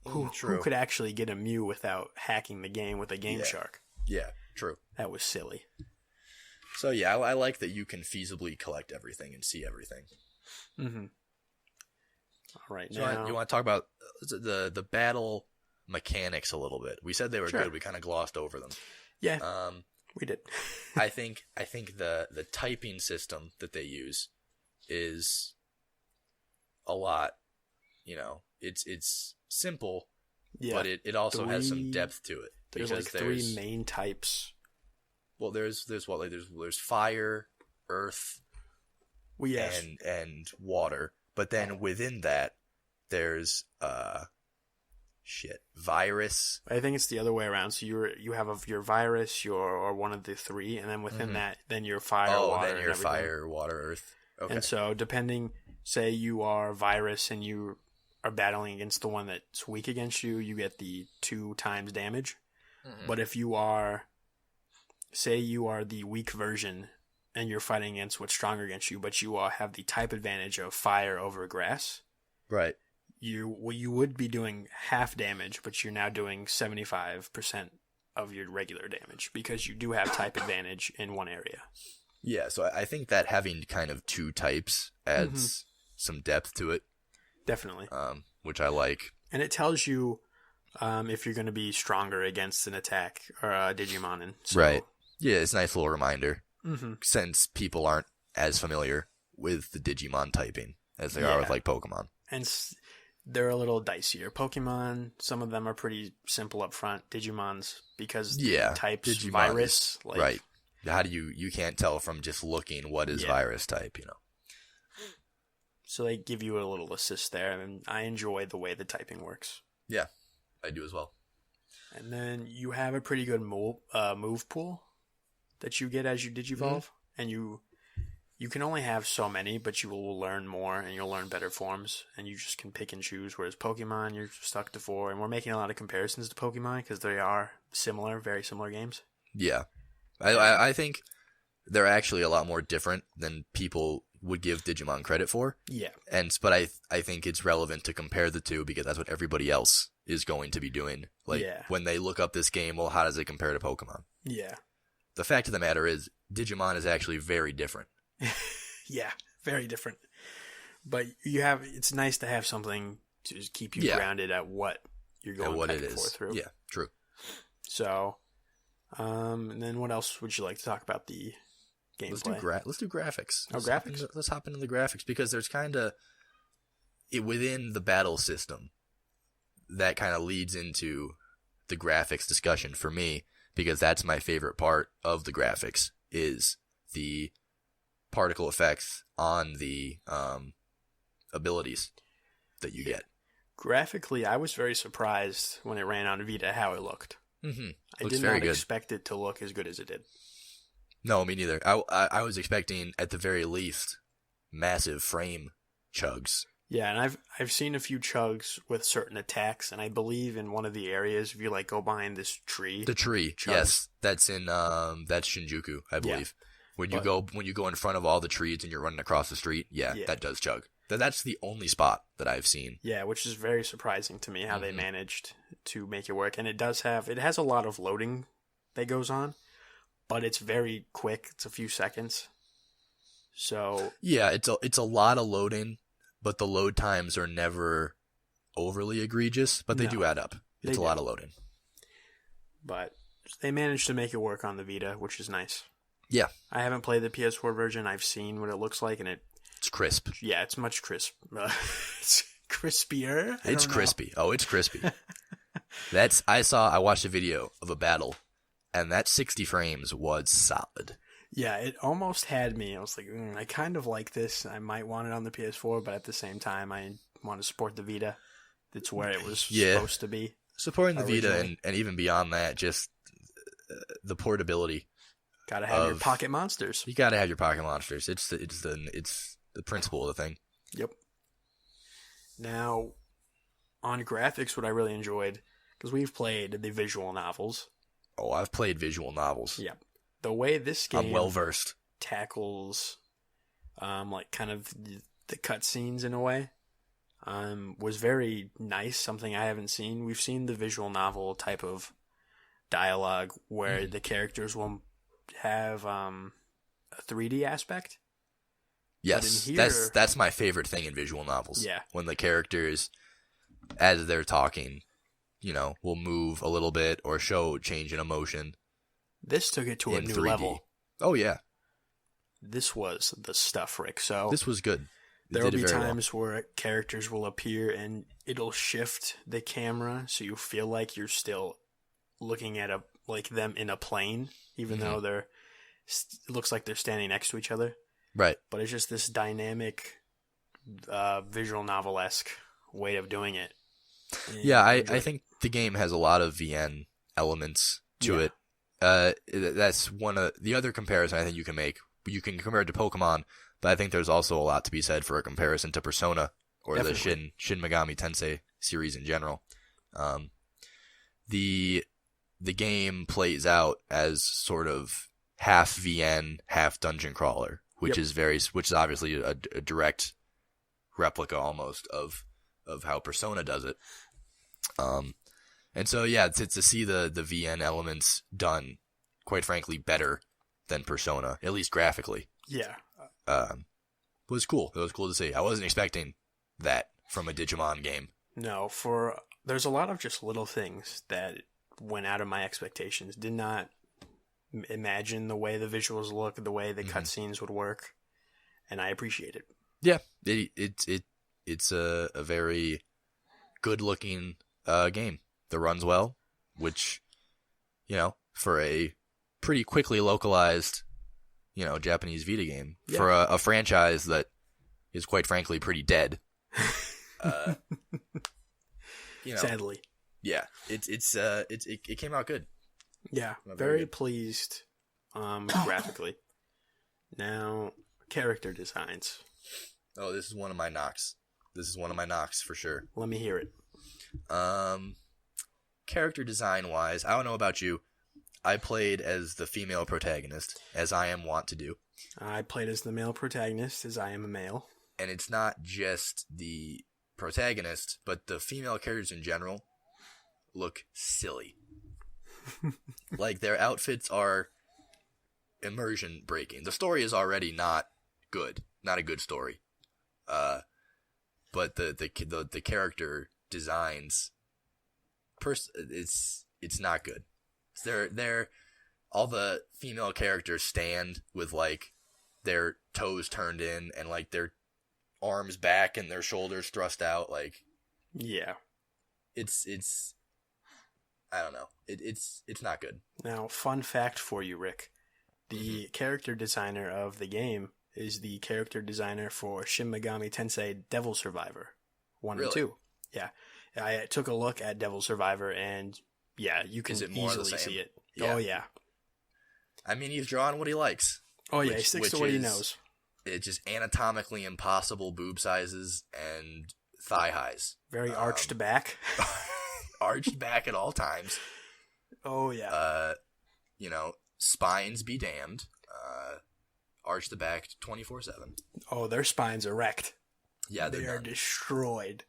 who could actually get a Mew without hacking the game with a Game Shark. Yeah, true. That was silly. So yeah, I like that you can feasibly collect everything and see everything. Mm-hmm. All right, So now... you want to talk about the battle mechanics a little bit? We said they were good. We kind of glossed over them. Yeah, we did. I think the typing system that they use is a lot. It's simple, but it also has some depth to it. There's like three main types. Well, there's what, like there's fire, earth, and water. But then within that, there's virus. I think it's the other way around. So you have your virus, or one of the three, and then within that, then your fire, water, then your and everything. fire, water, earth. Okay. And so depending, say you are virus and you are battling against the one that's weak against you, you get the 2 times damage. Mm-hmm. But if you are, say you are the weak version and you're fighting against what's stronger against you, but you have the type advantage of fire over grass. Right. You would be doing half damage, but you're now doing 75% of your regular damage because you do have type advantage in one area. Yeah, so I think that having kind of 2 types adds some depth to it. Definitely. Which I like. And it tells you if you're going to be stronger against an attack or a Digimon. And so, right. Yeah, it's a nice little reminder. Since people aren't as familiar with the Digimon typing as they are with like Pokemon. And they're a little dicier. Pokemon, some of them are pretty simple up front. Digimon's, because types Digimon virus. Right. How do you can't tell from just looking what is virus type, So they give you a little assist there, and I enjoy the way the typing works. Yeah, I do as well. And then you have a pretty good move pool that you get as you digivolve, and you can only have so many, but you will learn more, and you'll learn better forms, and you just can pick and choose, whereas Pokemon, you're stuck to 4, and we're making a lot of comparisons to Pokemon, because they are similar, very similar games. Yeah. I think they're actually a lot more different than people would give Digimon credit for. Yeah. But I think it's relevant to compare the two because that's what everybody else is going to be doing. When they look up this game, well, how does it compare to Pokemon? Yeah. The fact of the matter is, Digimon is actually very different. Yeah, very different. But it's nice to have something to just keep you grounded at what you're going back and forth through. Yeah, true. So, and then what else would you like to talk about the gameplay? Let's do graphics. Graphics? Let's hop into the graphics because there's kind of within the battle system that kind of leads into the graphics discussion for me because that's my favorite part of the graphics is the particle effects on the abilities that you get. Graphically, I was very surprised when it ran on Vita how it looked. Mm-hmm. I did not expect it to look as good as it did. No, me neither. I was expecting, at the very least, massive frame chugs. Yeah, and I've seen a few chugs with certain attacks, and I believe in one of the areas, if you go behind this tree. The tree, yes. That's in that's Shinjuku, I believe. Yeah. When you go in front of all the trees and you're running across the street, that does chug. That's the only spot that I've seen. Yeah, which is very surprising to me how they managed to make it work. And it has a lot of loading that goes on, but it's very quick. It's a few seconds. So yeah, it's a lot of loading, but the load times are never overly egregious, but they do add up. It's a lot of loading. But they managed to make it work on the Vita, which is nice. Yeah. I haven't played the PS4 version. I've seen what it looks like, and it's crisp. Yeah, it's much crisp. It's crispier. It's crispy. Oh, it's crispy. I watched a video of a battle, and that 60 frames was solid. Yeah, it almost had me. I was like, I kind of like this. I might want it on the PS4, but at the same time, I want to support the Vita. That's where it was supposed to be. Supporting the Vita and even beyond that, just the portability. Gotta have your pocket monsters. You gotta have your pocket monsters. It's the principle of the thing. Yep. Now, on graphics, what I really enjoyed, because we've played the visual novels. Oh, I've played visual novels. Yep. The way this game I'm well versed tackles, like kind of the cutscenes in a way, was very nice. Something I haven't seen. We've seen the visual novel type of dialogue where the characters will have a 3D aspect. Yes, here, that's my favorite thing in visual novels. Yeah, when the characters, as they're talking, will move a little bit or show change in emotion. This took it to a new 3D. level. Oh, yeah. This was the stuff, Rick. So this was good. There will be times where characters will appear and it'll shift the camera so you feel like you're still looking at them in a plane, even though it looks like they're standing next to each other. Right. But it's just this dynamic, visual novel-esque way of doing it. Yeah, I think the game has a lot of VN elements to it. That's one of the other comparison I think you can make. You can compare it to Pokemon, but I think there's also a lot to be said for a comparison to Persona or Definitely. the Shin Megami Tensei series in general. The game plays out as sort of half VN, half dungeon crawler, which is obviously a direct replica almost of how Persona does it. And so, to see the VN elements done, quite frankly, better than Persona, at least graphically. Yeah. Was cool. It was cool to see. I wasn't expecting that from a Digimon game. No, there's a lot of just little things that went out of my expectations. Did not imagine the way the visuals look, the way the cutscenes would work, and I appreciate it. Yeah, it's a very good-looking game. That runs well, which, for a pretty quickly localized, Japanese Vita game, for a franchise that is quite frankly pretty dead. Sadly. Yeah, it came out good. Yeah, very pleased graphically. Now, character designs. Oh, this is one of my knocks. For sure. Let me hear it. Character design wise, I don't know about you. I played as the female protagonist, as I am wont to do. I played as the male protagonist, as I am a male. And it's not just the protagonist, but the female characters in general look silly. Like, their outfits are immersion breaking. The story is already not good. Not a good story. But the character designs, it's not good. They're all the female characters stand with like their toes turned in and like their arms back and their shoulders thrust out. Like, yeah, it's I don't know. It's not good. Now, fun fact for you, Rick: the character designer of the game is the character designer for Shin Megami Tensei Devil Survivor 1 and 2. Yeah. I took a look at Devil Survivor, and you can easily see it. Yeah. Oh, yeah. I mean, he's drawing what he likes. Oh, yeah, he sticks to what he knows. It's just anatomically impossible boob sizes and thigh highs. Very arched back. Arched back at all times. Oh, yeah. Spines be damned. Arch the back 24/7. Oh, their spines erect. Yeah, they are destroyed.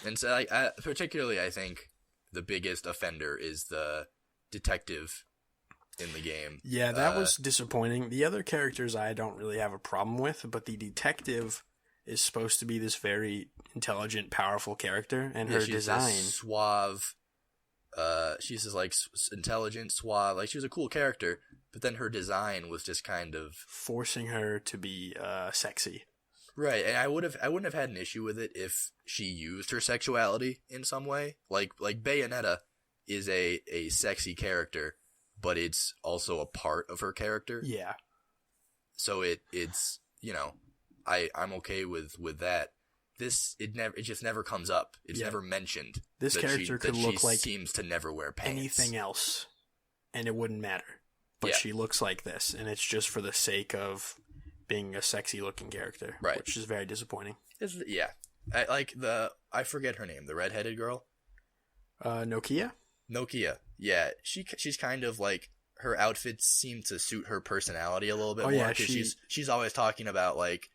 And so, particularly, I think the biggest offender is the detective in the game. Yeah, that was disappointing. The other characters I don't really have a problem with, but the detective is supposed to be this very intelligent, powerful character, and her design... suave. She's just like intelligent, suave. Like, she was a cool character, but then her design was just kind of forcing her to be sexy. Right, and I wouldn't have had an issue with it if she used her sexuality in some way. Like Bayonetta is a sexy character, but it's also a part of her character. Yeah. So it's I'm okay with that. It just never comes up. It's never mentioned. This character could look like seems to never wear pants. Anything else, and it wouldn't matter. But she looks like this, and it's just for the sake of being a sexy looking character, right? Which is very disappointing. I forget her name, the redheaded girl. Nokia. Yeah, she's kind of like, her outfits seem to suit her personality a little bit more. Yeah, because she's always talking about like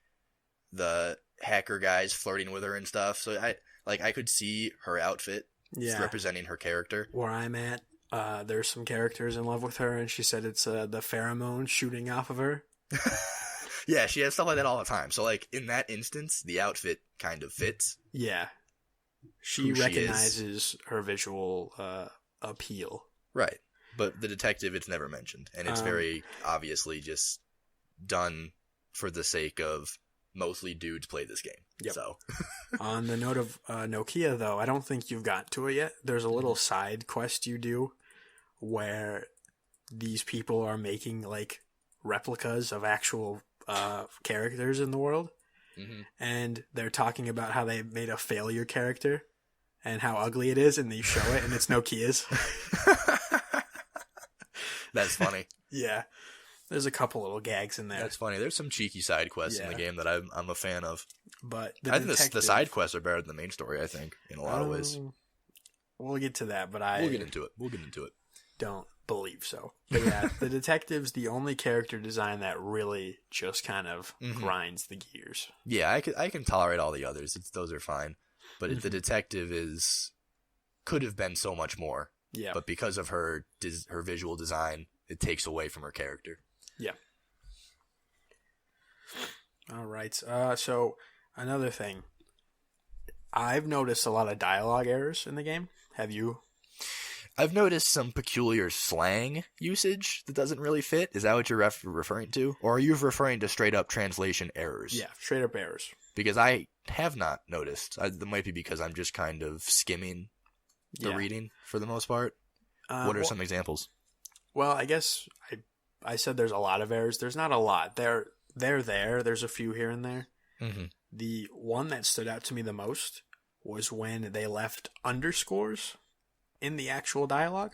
the hacker guys flirting with her and stuff. So I could see her outfit representing her character. Where I'm at, there's some characters in love with her, and she said it's the pheromones shooting off of her. Yeah, she has stuff like that all the time. So, like, in that instance, the outfit kind of fits. Yeah. She recognizes her visual appeal. Right. But the detective, it's never mentioned. And it's very obviously just done for the sake of mostly dudes play this game. Yep. So. On the note of Nokia, though, I don't think you've got to it yet. There's a little side quest you do where these people are making, like, replicas of actual characters in the world, and they're talking about how they made a failure character and how ugly it is, and they show it, and it's Nokia's. That's funny. Yeah, there's a couple little gags in there. That's funny. There's some cheeky side quests in the game that I'm a fan of. But I think the side quests are better than the main story. I think in a lot of ways. We'll get to that, but we'll get into it. Don't believe so. But yeah, the detective's the only character design that really just kind of grinds the gears. Yeah, I can tolerate all the others. Those are fine. But the detective could have been so much more. Yeah. But because of her visual design, it takes away from her character. Yeah. All right. So another thing. I've noticed a lot of dialogue errors in the game. Have you? I've noticed some peculiar slang usage that doesn't really fit. Is that what you're referring to? Or are you referring to straight-up translation errors? Yeah, straight-up errors. Because I have not noticed. That might be because I'm just kind of skimming the reading for the most part. What are some examples? Well, I guess I said there's a lot of errors. There's not a lot. They're there. There's a few here and there. Mm-hmm. The one that stood out to me the most was when they left underscores in the actual dialogue.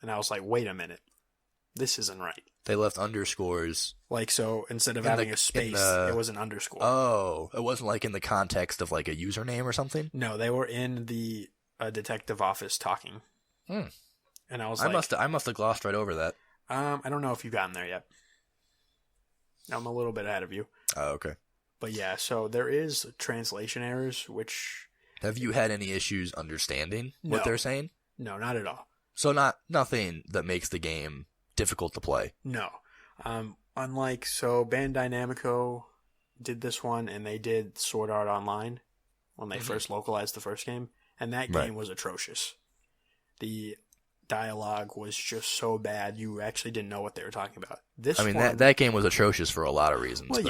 And I was like, wait a minute. This isn't right. They left underscores. Like, so instead of having a space, it was an underscore. Oh, it wasn't like in the context of like a username or something? No, they were in the detective office talking. And I was I must have glossed right over that. I don't know if you've gotten there yet. I'm a little bit ahead of you. Oh, okay. But yeah, so there is translation errors, which... Have you had any issues understanding what they're saying? No, not at all. So nothing that makes the game difficult to play? No. Unlike, so Bandai Namco did this one, and they did Sword Art Online when they first localized the first game, and that game was atrocious. The dialogue was just so bad, you actually didn't know what they were talking about. That game was atrocious for a lot of reasons. Well,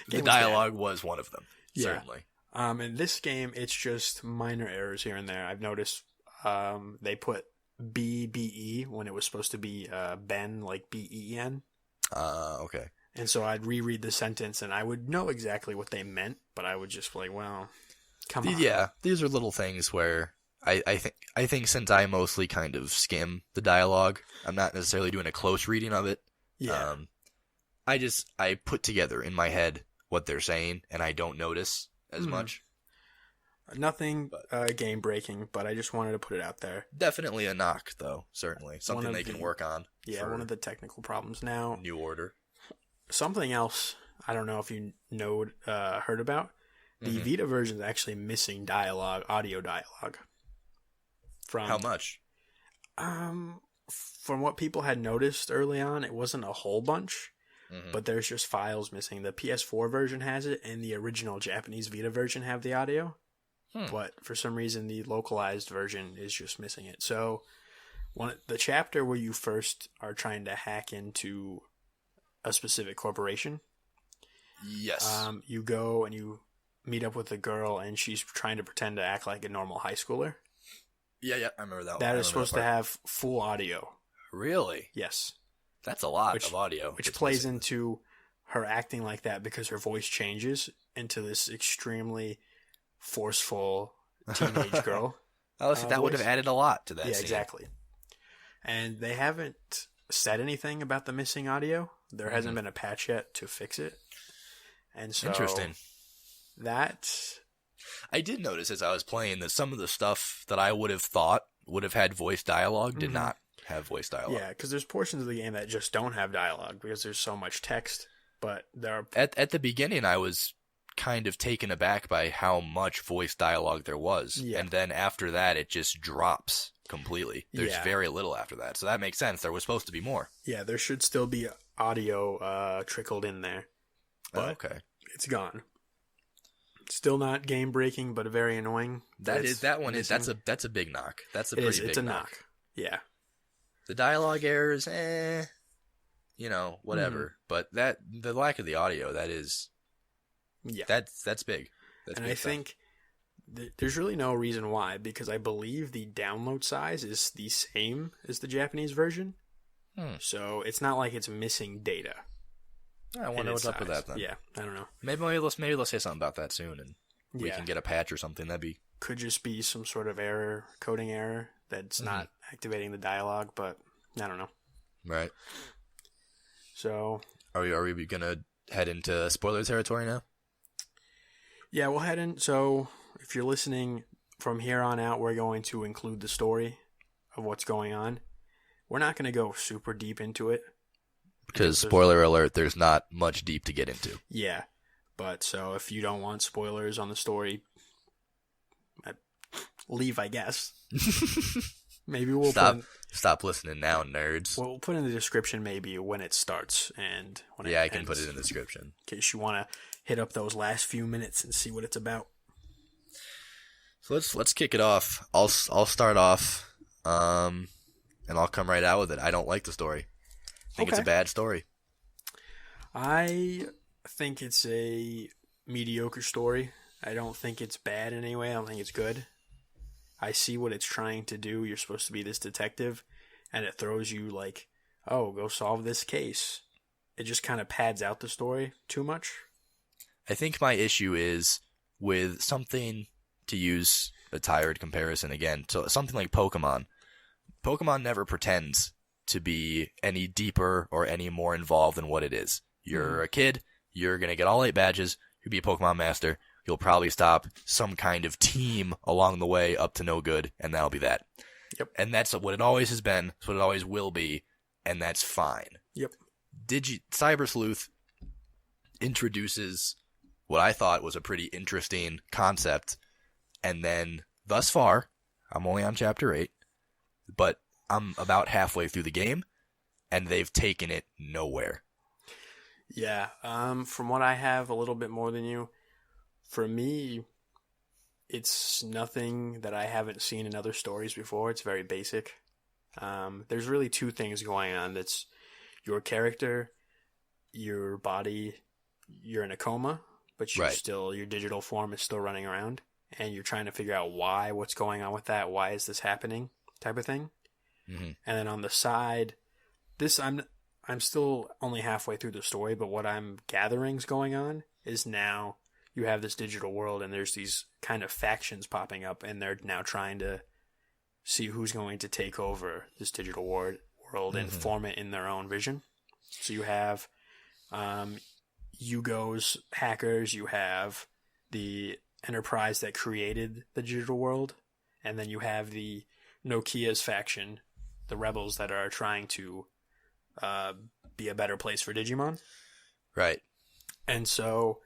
the dialogue was one of them, certainly. In this game, it's just minor errors here and there. I've noticed they put B-B-E when it was supposed to be Ben, like B-E-N. Okay. And so I'd reread the sentence, and I would know exactly what they meant, but I would just be like, well, come on. Yeah, these are little things where I think since I mostly kind of skim the dialogue, I'm not necessarily doing a close reading of it. Yeah. I put together in my head what they're saying, and I don't notice as much. Nothing game breaking, but I just wanted to put it out there. Definitely a knock, though. Certainly something they can work on. Yeah, one of the technical problems now. New Order. Something else I don't know if you heard about. The Vita version is actually missing audio dialogue. How much? From what people had noticed early on, it wasn't a whole bunch, but there's just files missing. The PS4 version has it, and the original Japanese Vita version have the audio. But for some reason, the localized version is just missing it. So, the chapter where you first are trying to hack into a specific corporation. Yes. You go and you meet up with a girl, and she's trying to pretend to act like a normal high schooler. Yeah, I remember that one. That is supposed to have full audio. Really? Yes. That's a lot of audio. Which plays into her acting like that because her voice changes into this extremely forceful teenage girl. That would have added a lot to that scene. Exactly. And they haven't said anything about the missing audio. There hasn't been a patch yet to fix it. And so interesting. That I did notice as I was playing that some of the stuff that I would have thought would have had voice dialogue did not have voice dialogue. Yeah, because there's portions of the game that just don't have dialogue because there's so much text. But there are at the beginning, I was kind of taken aback by how much voice dialogue there was, and then after that, it just drops completely. There's very little after that, so that makes sense. There was supposed to be more. Yeah, there should still be audio trickled in there, but it's gone. Still not game breaking, but very annoying. That's a big knock. That's a pretty big knock. It's a knock. Yeah. The dialogue errors, whatever. But the lack of the audio, that's big. That's big I think there's really no reason why, because I believe the download size is the same as the Japanese version. So it's not like it's missing data. I wonder what's up with that then. Yeah, I don't know. Maybe let's say something about that soon, and we can get a patch or something. Could just be some sort of coding error that's not activating the dialogue, but I don't know. Right. So are we gonna head into spoiler territory now? Yeah, we'll head in. So if you're listening from here on out, we're going to include the story of what's going on. We're not going to go super deep into it. Because spoiler alert, there's not much deep to get into. Yeah. But so if you don't want spoilers on the story, leave, I guess. Maybe we'll stop listening now, nerds. We'll put in the description maybe when it starts and when it I can put it in the description. In case you want to hit up those last few minutes and see what it's about. So let's kick it off. I'll start off, and I'll come right out with it. I don't like the story. I think it's a bad story. I think it's a mediocre story. I don't think it's bad in any way. I don't think it's good. I see what it's trying to do. You're supposed to be this detective, and it throws you like, oh, go solve this case. It just kind of pads out the story too much. I think my issue is with something, to use a tired comparison again, to something like Pokemon. Pokemon never pretends to be any deeper or any more involved than what it is. You're a kid, you're going to get all 8 badges, you'll be a Pokemon master, you'll probably stop some kind of team along the way up to no good, and that'll be that. Yep. And that's what it always has been, that's what it always will be, and that's fine. Yep. Cyber Sleuth introduces what I thought was a pretty interesting concept, and then thus far, I'm only on chapter 8, but I'm about halfway through the game, and they've taken it nowhere. Yeah, from what I have a little bit more than you, for me, it's nothing that I haven't seen in other stories before. It's very basic. There's really 2 things going on. That's your character, your body, you're in a coma, but you're still, your digital form is still running around, and you're trying to figure out what's going on with that, why is this happening, type of thing. Mm-hmm. And then on the side, I'm still only halfway through the story, but what I'm gathering is going on is now you have this digital world, and there's these kind of factions popping up, and they're now trying to see who's going to take over this digital world and form it in their own vision. So you have Yugo's hackers, you have the enterprise that created the digital world, and then you have the Nokia's faction, the rebels that are trying to be a better place for Digimon. Right. And so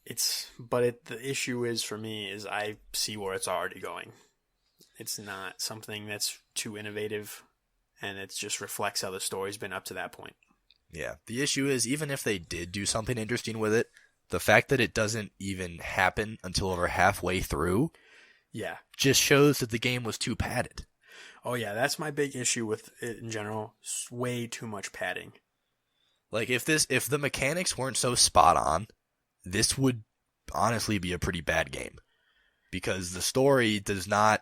the issue is for me is I see where it's already going. It's not something that's too innovative, and it just reflects how the story's been up to that point. Yeah. The issue is, even if they did do something interesting with it, the fact that it doesn't even happen until over halfway through just shows that the game was too padded. Oh, yeah. That's my big issue with it in general. It's way too much padding. Like, if the mechanics weren't so spot on, this would honestly be a pretty bad game. Because the story does not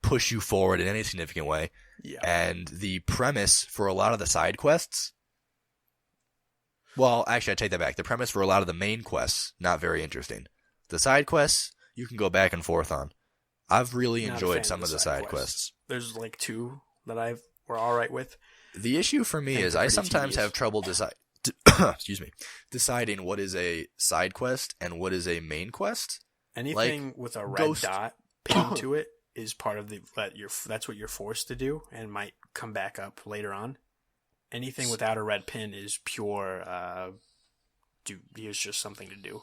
push you forward in any significant way. Yeah. And the premise for a lot of the side quests... Well, actually, I take that back. The premise for a lot of the main quests, not very interesting. The side quests, you can go back and forth on. I've really enjoyed some of the side quests. There's like 2 that we're all right with. The issue for me is I sometimes have trouble deciding what is a side quest and what is a main quest. Anything with a red dot pinned to it is part of that's what you're forced to do and might come back up later on. Anything without a red pin is pure, here's just something to do.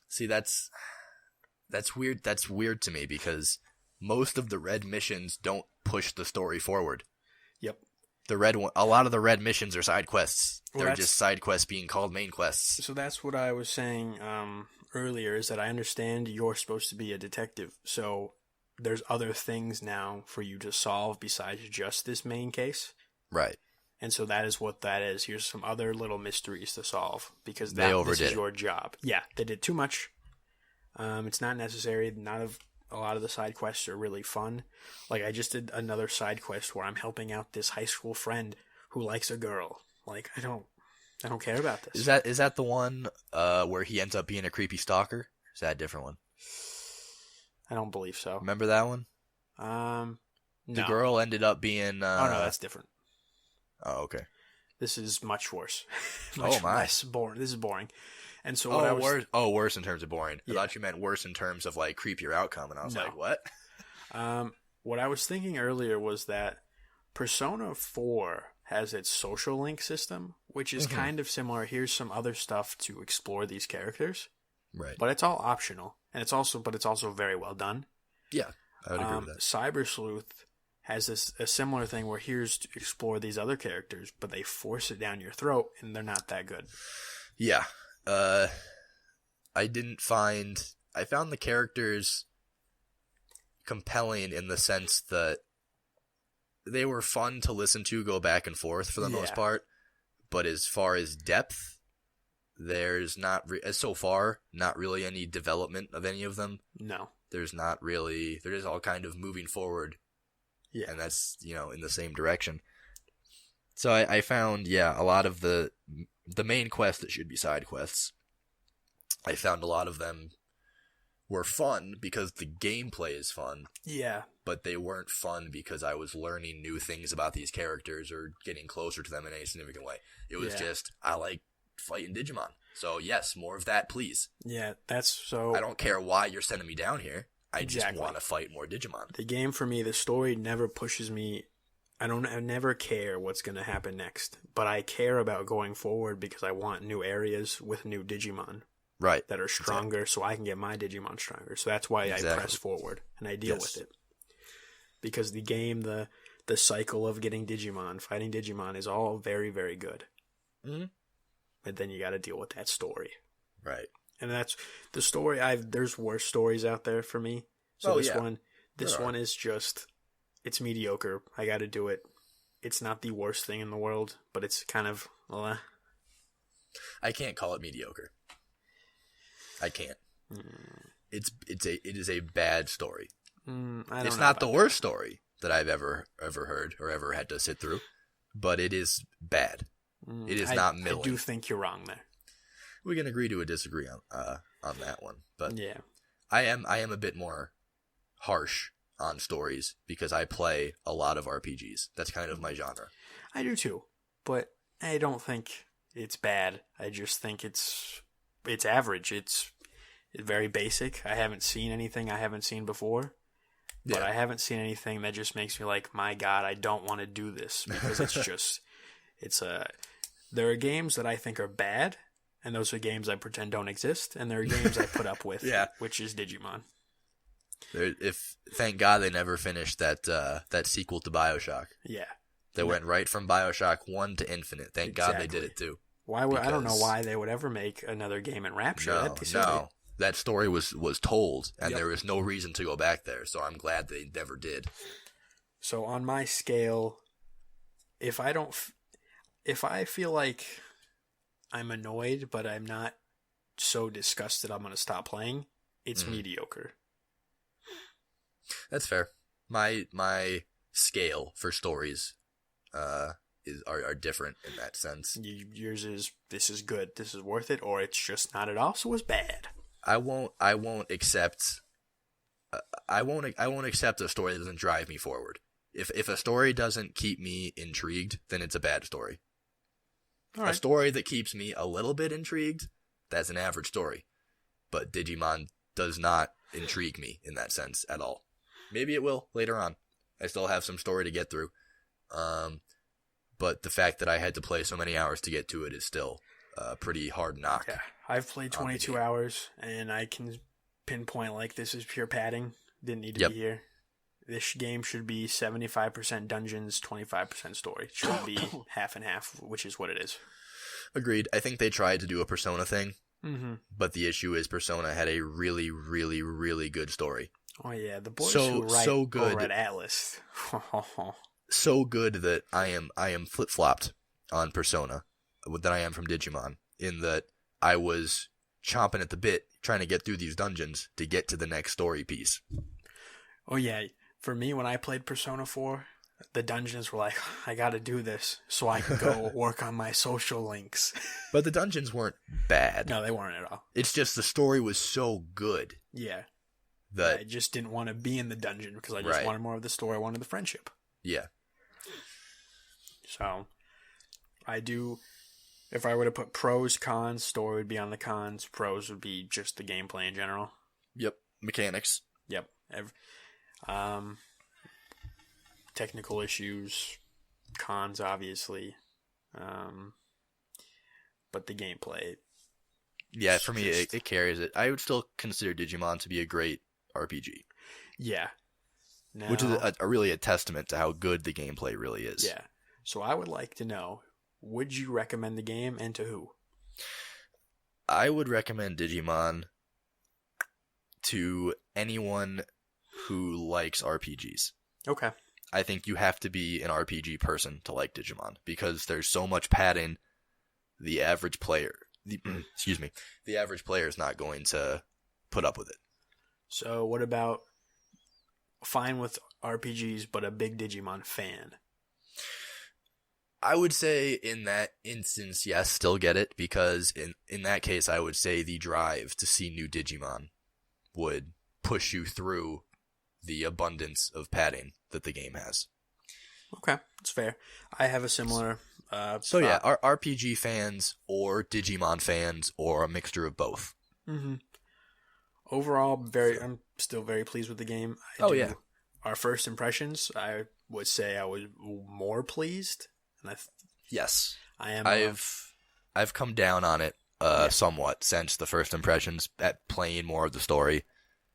See, that's weird. That's weird to me because most of the red missions don't push the story forward. Yep. A lot of the red missions are side quests. They're just side quests being called main quests. So that's what I was saying earlier, is that I understand you're supposed to be a detective. So there's other things now for you to solve besides just this main case. Right. And so that is what that is. Here's some other little mysteries to solve because this is your job. Yeah, they did too much. It's not necessary. A lot of the side quests are really fun. Like, I just did another side quest where I'm helping out this high school friend who likes a girl. Like, I don't care about this. Is that the one where he ends up being a creepy stalker? Is that a different one? I don't believe so. Remember that one? No. The girl ended up being... Oh, no, that's different. Oh, okay. This is much worse. Much less boring. This is boring. And so worse in terms of boring. Yeah. I thought you meant worse in terms of like creepier outcome, and I was like, what? What I was thinking earlier was that Persona 4 has its social link system, which is kind of similar. Here's some other stuff to explore these characters. Right. But it's all optional, and it's also very well done. Yeah, I would agree with that. Cyber Sleuth has a similar thing where here's to explore these other characters, but they force it down your throat, and they're not that good. Yeah. I found the characters compelling in the sense that they were fun to listen to go back and forth for the most part, but as far as depth, there's not really any development of any of them. No. There's not really, they're just all kind of moving forward. Yeah. And that's, in the same direction. So I found, a lot of the main quests that should be side quests, I found a lot of them were fun because the gameplay is fun. Yeah. But they weren't fun because I was learning new things about these characters or getting closer to them in any significant way. It was just, I like fighting Digimon. So yes, more of that, please. Yeah, that's so... I don't care why you're sending me down here. I just want to fight more Digimon. The game for me, the story never pushes me. I never care what's going to happen next, but I care about going forward because I want new areas with new Digimon. Right. That are stronger so I can get my Digimon stronger. So that's why I press forward and I deal with it. Because the game, the cycle of getting Digimon, fighting Digimon is all very, very good. Mm-hmm. But then you got to deal with that story. Right. And that's the story. There's worse stories out there for me. So this one is just, it's mediocre. I got to do it. It's not the worst thing in the world, but it's kind of, I can't call it mediocre. I can't. It is a bad story. It's not the worst story that I've ever heard or ever had to sit through, but it is bad. It is not middling. I do think you're wrong there. We can agree to disagree on that one, but I am a bit more harsh on stories because I play a lot of RPGs. That's kind of my genre. I do too, but I don't think it's bad. I just think it's average. It's very basic. I haven't seen anything I haven't seen before. But I haven't seen anything that just makes me like, my God, I don't want to do this because it's just, There are games that I think are bad, and those are games I pretend don't exist, and there are games I put up with, which is Digimon. Thank God they never finished that sequel to BioShock. Yeah. They went right from BioShock 1 to Infinite. Thank God they did it too. I don't know why they would ever make another game in Rapture. No. That story was told, and there was no reason to go back there, so I'm glad they never did. So on my scale, if I feel like I'm annoyed, but I'm not so disgusted I'm going to stop playing, it's mediocre. That's fair. My scale for stories are different in that sense. Yours is, this is good, this is worth it, or it's just not at all, so it's bad. I won't accept a story that doesn't drive me forward. If a story doesn't keep me intrigued, then it's a bad story. All right. A story that keeps me a little bit intrigued, that's an average story. But Digimon does not intrigue me in that sense at all. Maybe it will later on. I still have some story to get through. But the fact that I had to play so many hours to get to it is still a pretty hard knock. Yeah, I've played 22 hours, and I can pinpoint like this is pure padding. Didn't need to be here. This game should be 75% dungeons, 25% story. It shouldn't be half and half, which is what it is. Agreed. I think they tried to do a Persona thing, but the issue is Persona had a really, really, really good story. Oh yeah, the boys who write over at Atlas. So good that I am flip-flopped on Persona than I am from Digimon, in that I was chomping at the bit trying to get through these dungeons to get to the next story piece. Oh yeah, for me when I played Persona 4, the dungeons were like, I gotta do this so I can go work on my social links. But the dungeons weren't bad. No, they weren't at all. It's just the story was so good. Yeah. That I just didn't want to be in the dungeon because I just wanted more of the story. I wanted the friendship. Yeah. So, if I were to put pros, cons, story would be on the cons, pros would be just the gameplay in general. Yep. Mechanics. Yep. Technical issues, cons obviously, but the gameplay. Yeah, for me, it carries it. I would still consider Digimon to be a great RPG. Yeah. Now, which is really a testament to how good the gameplay really is. Yeah. So I would like to know, would you recommend the game and to who? I would recommend Digimon to anyone who likes RPGs. Okay. I think you have to be an RPG person to like Digimon because there's so much padding. The average player, the average player is not going to put up with it. So what about fine with RPGs, but a big Digimon fan? I would say in that instance, yes, still get it, because in that case, I would say the drive to see new Digimon would push you through the abundance of padding that the game has. Okay, that's fair. I have a similar... RPG fans or Digimon fans or a mixture of both. Mm-hmm. Overall, I'm still very pleased with the game. Our first impressions, I would say I was more pleased. Yes, I am. I've come down on it somewhat since the first impressions at playing more of the story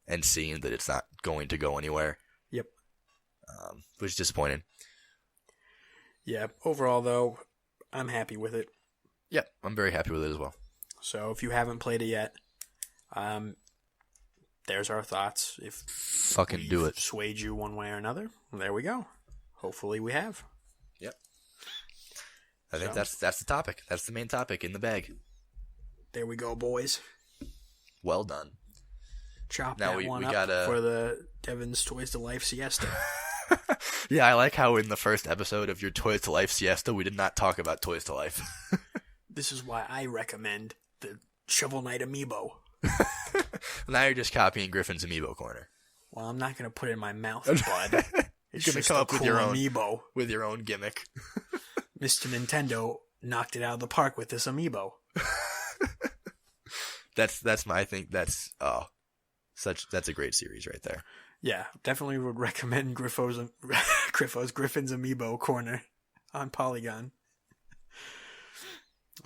and seeing that it's not going to go anywhere. Yep. Which is disappointing. Yeah. Overall, though, I'm happy with it. Yep, I'm very happy with it as well. So if you haven't played it yet, there's our thoughts. If fucking do it, swayed you one way or another, there we go. Hopefully, we have. Yep. I think that's the topic. That's the main topic in the bag. There we go, boys. Well done. Chop now that one up for the Devin's Toys to Life Siesta. Yeah, I like how in the first episode of your Toys to Life Siesta, we did not talk about Toys to Life. This is why I recommend the Shovel Knight Amiibo. Now you're just copying Griffin's Amiibo corner. Well, I'm not going to put it in my mouth, bud. It's going to come up cool with your own Amiibo. With your own gimmick. Mr. Nintendo knocked it out of the park with this Amiibo. That's a great series right there. Yeah, definitely would recommend Griffin's Amiibo corner on Polygon.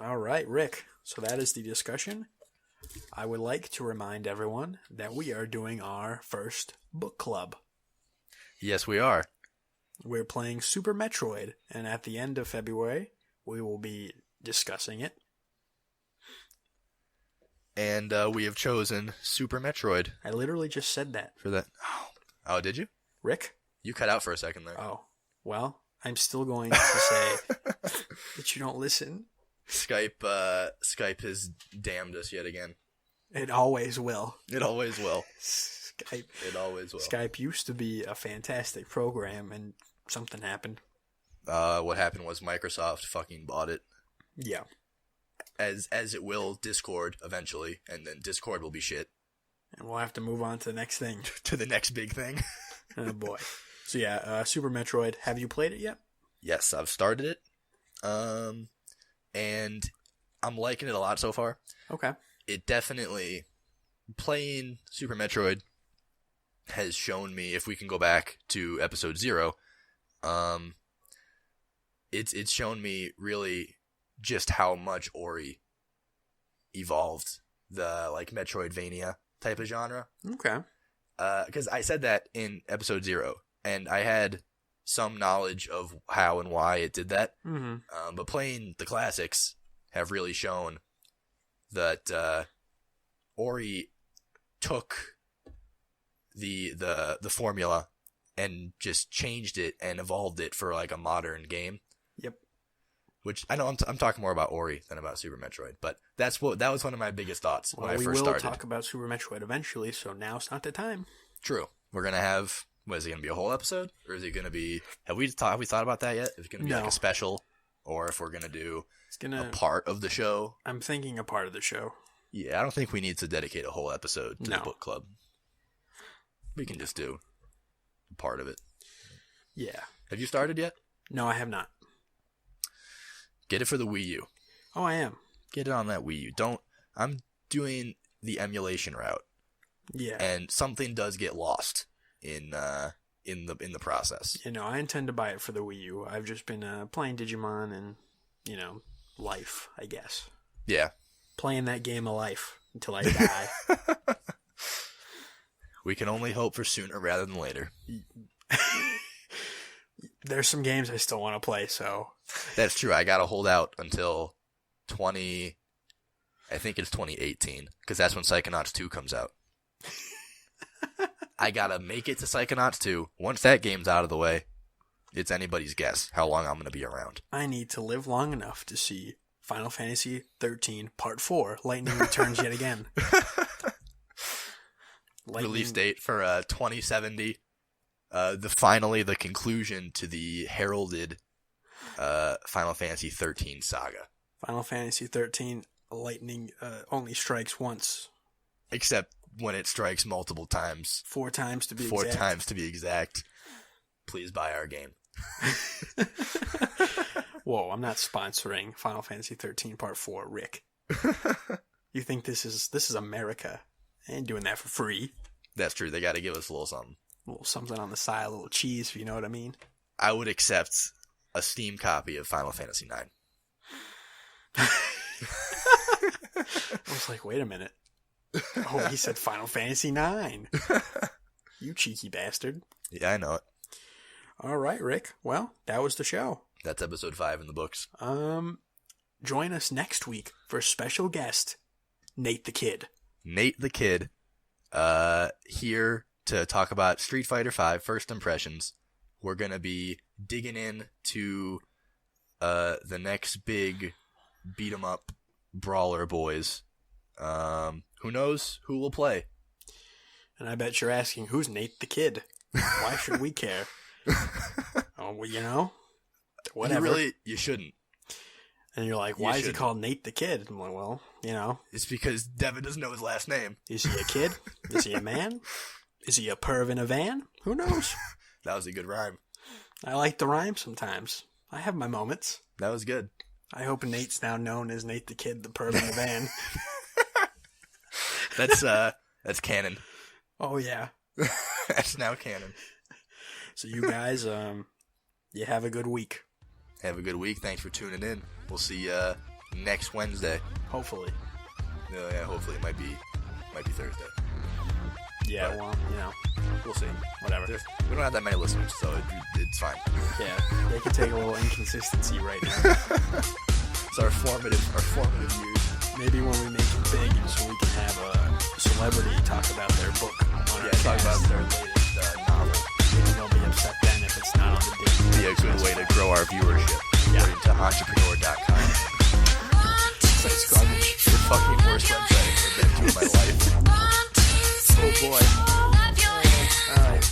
All right, Rick. So that is the discussion. I would like to remind everyone that we are doing our first book club. Yes, we are. We're playing Super Metroid, and at the end of February, we will be discussing it. And we have chosen Super Metroid. I literally just said that. For that. Oh, did you? Rick? You cut out for a second there. Oh, well, I'm still going to say that you don't listen. Skype has damned us yet again. It always will. It always will. Skype. It always will. Skype used to be a fantastic program, and something happened. What happened was Microsoft fucking bought it. Yeah. As it will Discord eventually, and then Discord will be shit. And we'll have to move on to the next thing. To the next big thing. Oh, boy. So, yeah, Super Metroid. Have you played it yet? Yes, I've started it. And I'm liking it a lot so far. Okay. It definitely, playing Super Metroid has shown me, if we can go back to episode 0, it's shown me really just how much Ori evolved the, like, Metroidvania type of genre. Okay. Because I said that in episode 0, and I had some knowledge of how and why it did that. Mm-hmm. But playing the classics have really shown that Ori took the formula and just changed it and evolved it for like a modern game. Yep. Which I know I'm talking more about Ori than about Super Metroid, but that was one of my biggest thoughts when I first started. We will talk about Super Metroid eventually, so now's not the time. True. We're gonna have. What is it gonna be? A whole episode, or is it gonna be? Have we thought about that yet? Is it gonna be like a special, or if we're gonna do a part of the show? I'm thinking a part of the show. Yeah, I don't think we need to dedicate a whole episode to the book club. We can just do part of it. Yeah. Have you started yet? No, I have not. Get it for the Wii U. Oh, I am. Get it on that Wii U. I'm doing the emulation route. Yeah. And something does get lost in the process. You know, I intend to buy it for the Wii U. I've just been playing Digimon and, Life, I guess. Yeah. Playing that game of life until I die. We can only hope for sooner rather than later. There's some games I still want to play, so. That's true. I gotta hold out until I think it's 2018, because that's when Psychonauts 2 comes out. I gotta make it to Psychonauts 2. Once that game's out of the way, it's anybody's guess how long I'm gonna be around. I need to live long enough to see Final Fantasy 13 Part 4, Lightning Returns Yet Again. Release date for 2070. Finally the conclusion to the heralded Final Fantasy 13 saga. Final Fantasy 13 lightning only strikes once. Except when it strikes multiple times. 4 times to be exact. 4 exact. times to be exact. Please buy our game. Whoa, I'm not sponsoring Final Fantasy 13 Part 4, Rick. You think this is America? I ain't doing that for free. That's true. They got to give us a little something. A little something on the side, a little cheese, if you know what I mean. I would accept a Steam copy of Final Fantasy 9. I was like, wait a minute. Oh, he said Final Fantasy 9. You cheeky bastard. Yeah, I know it. All right, Rick. Well, that was the show. That's episode 5 in the books. Join us next week for a special guest, Nate the Kid. Nate the Kid, here to talk about Street Fighter V First Impressions. We're going to be digging in to the next big beat-em-up brawler boys. Who knows who will play? And I bet you're asking, who's Nate the Kid? Why should we care? Oh, well, whatever. You shouldn't. And you're like, why is he called Nate the Kid? I'm like, well, It's because Devin doesn't know his last name. Is he a kid? Is he a man? Is he a perv in a van? Who knows? That was a good rhyme. I like the rhyme sometimes. I have my moments. That was good. I hope Nate's now known as Nate the Kid, the perv in the van. That's canon. Oh, yeah. That's now canon. So you guys, you have a good week. Have a good week. Thanks for tuning in. We'll see next Wednesday. Hopefully. Yeah, hopefully it might be Thursday. Yeah, But, well, you know, we'll see. whatever. We don't have that many listeners, so it's fine. Yeah, they could take a little inconsistency right now. It's our formative years. Maybe when we make it big, so we can have a celebrity talk about their book on our Talk cast. about their latest novel. Maybe they'll be upset then if it's not on the date. Be a good way to grow our viewership. Yeah. According to entrepreneur.com. It's garbage. It's the fucking worst website I've ever been to in my life. Oh boy. Alright.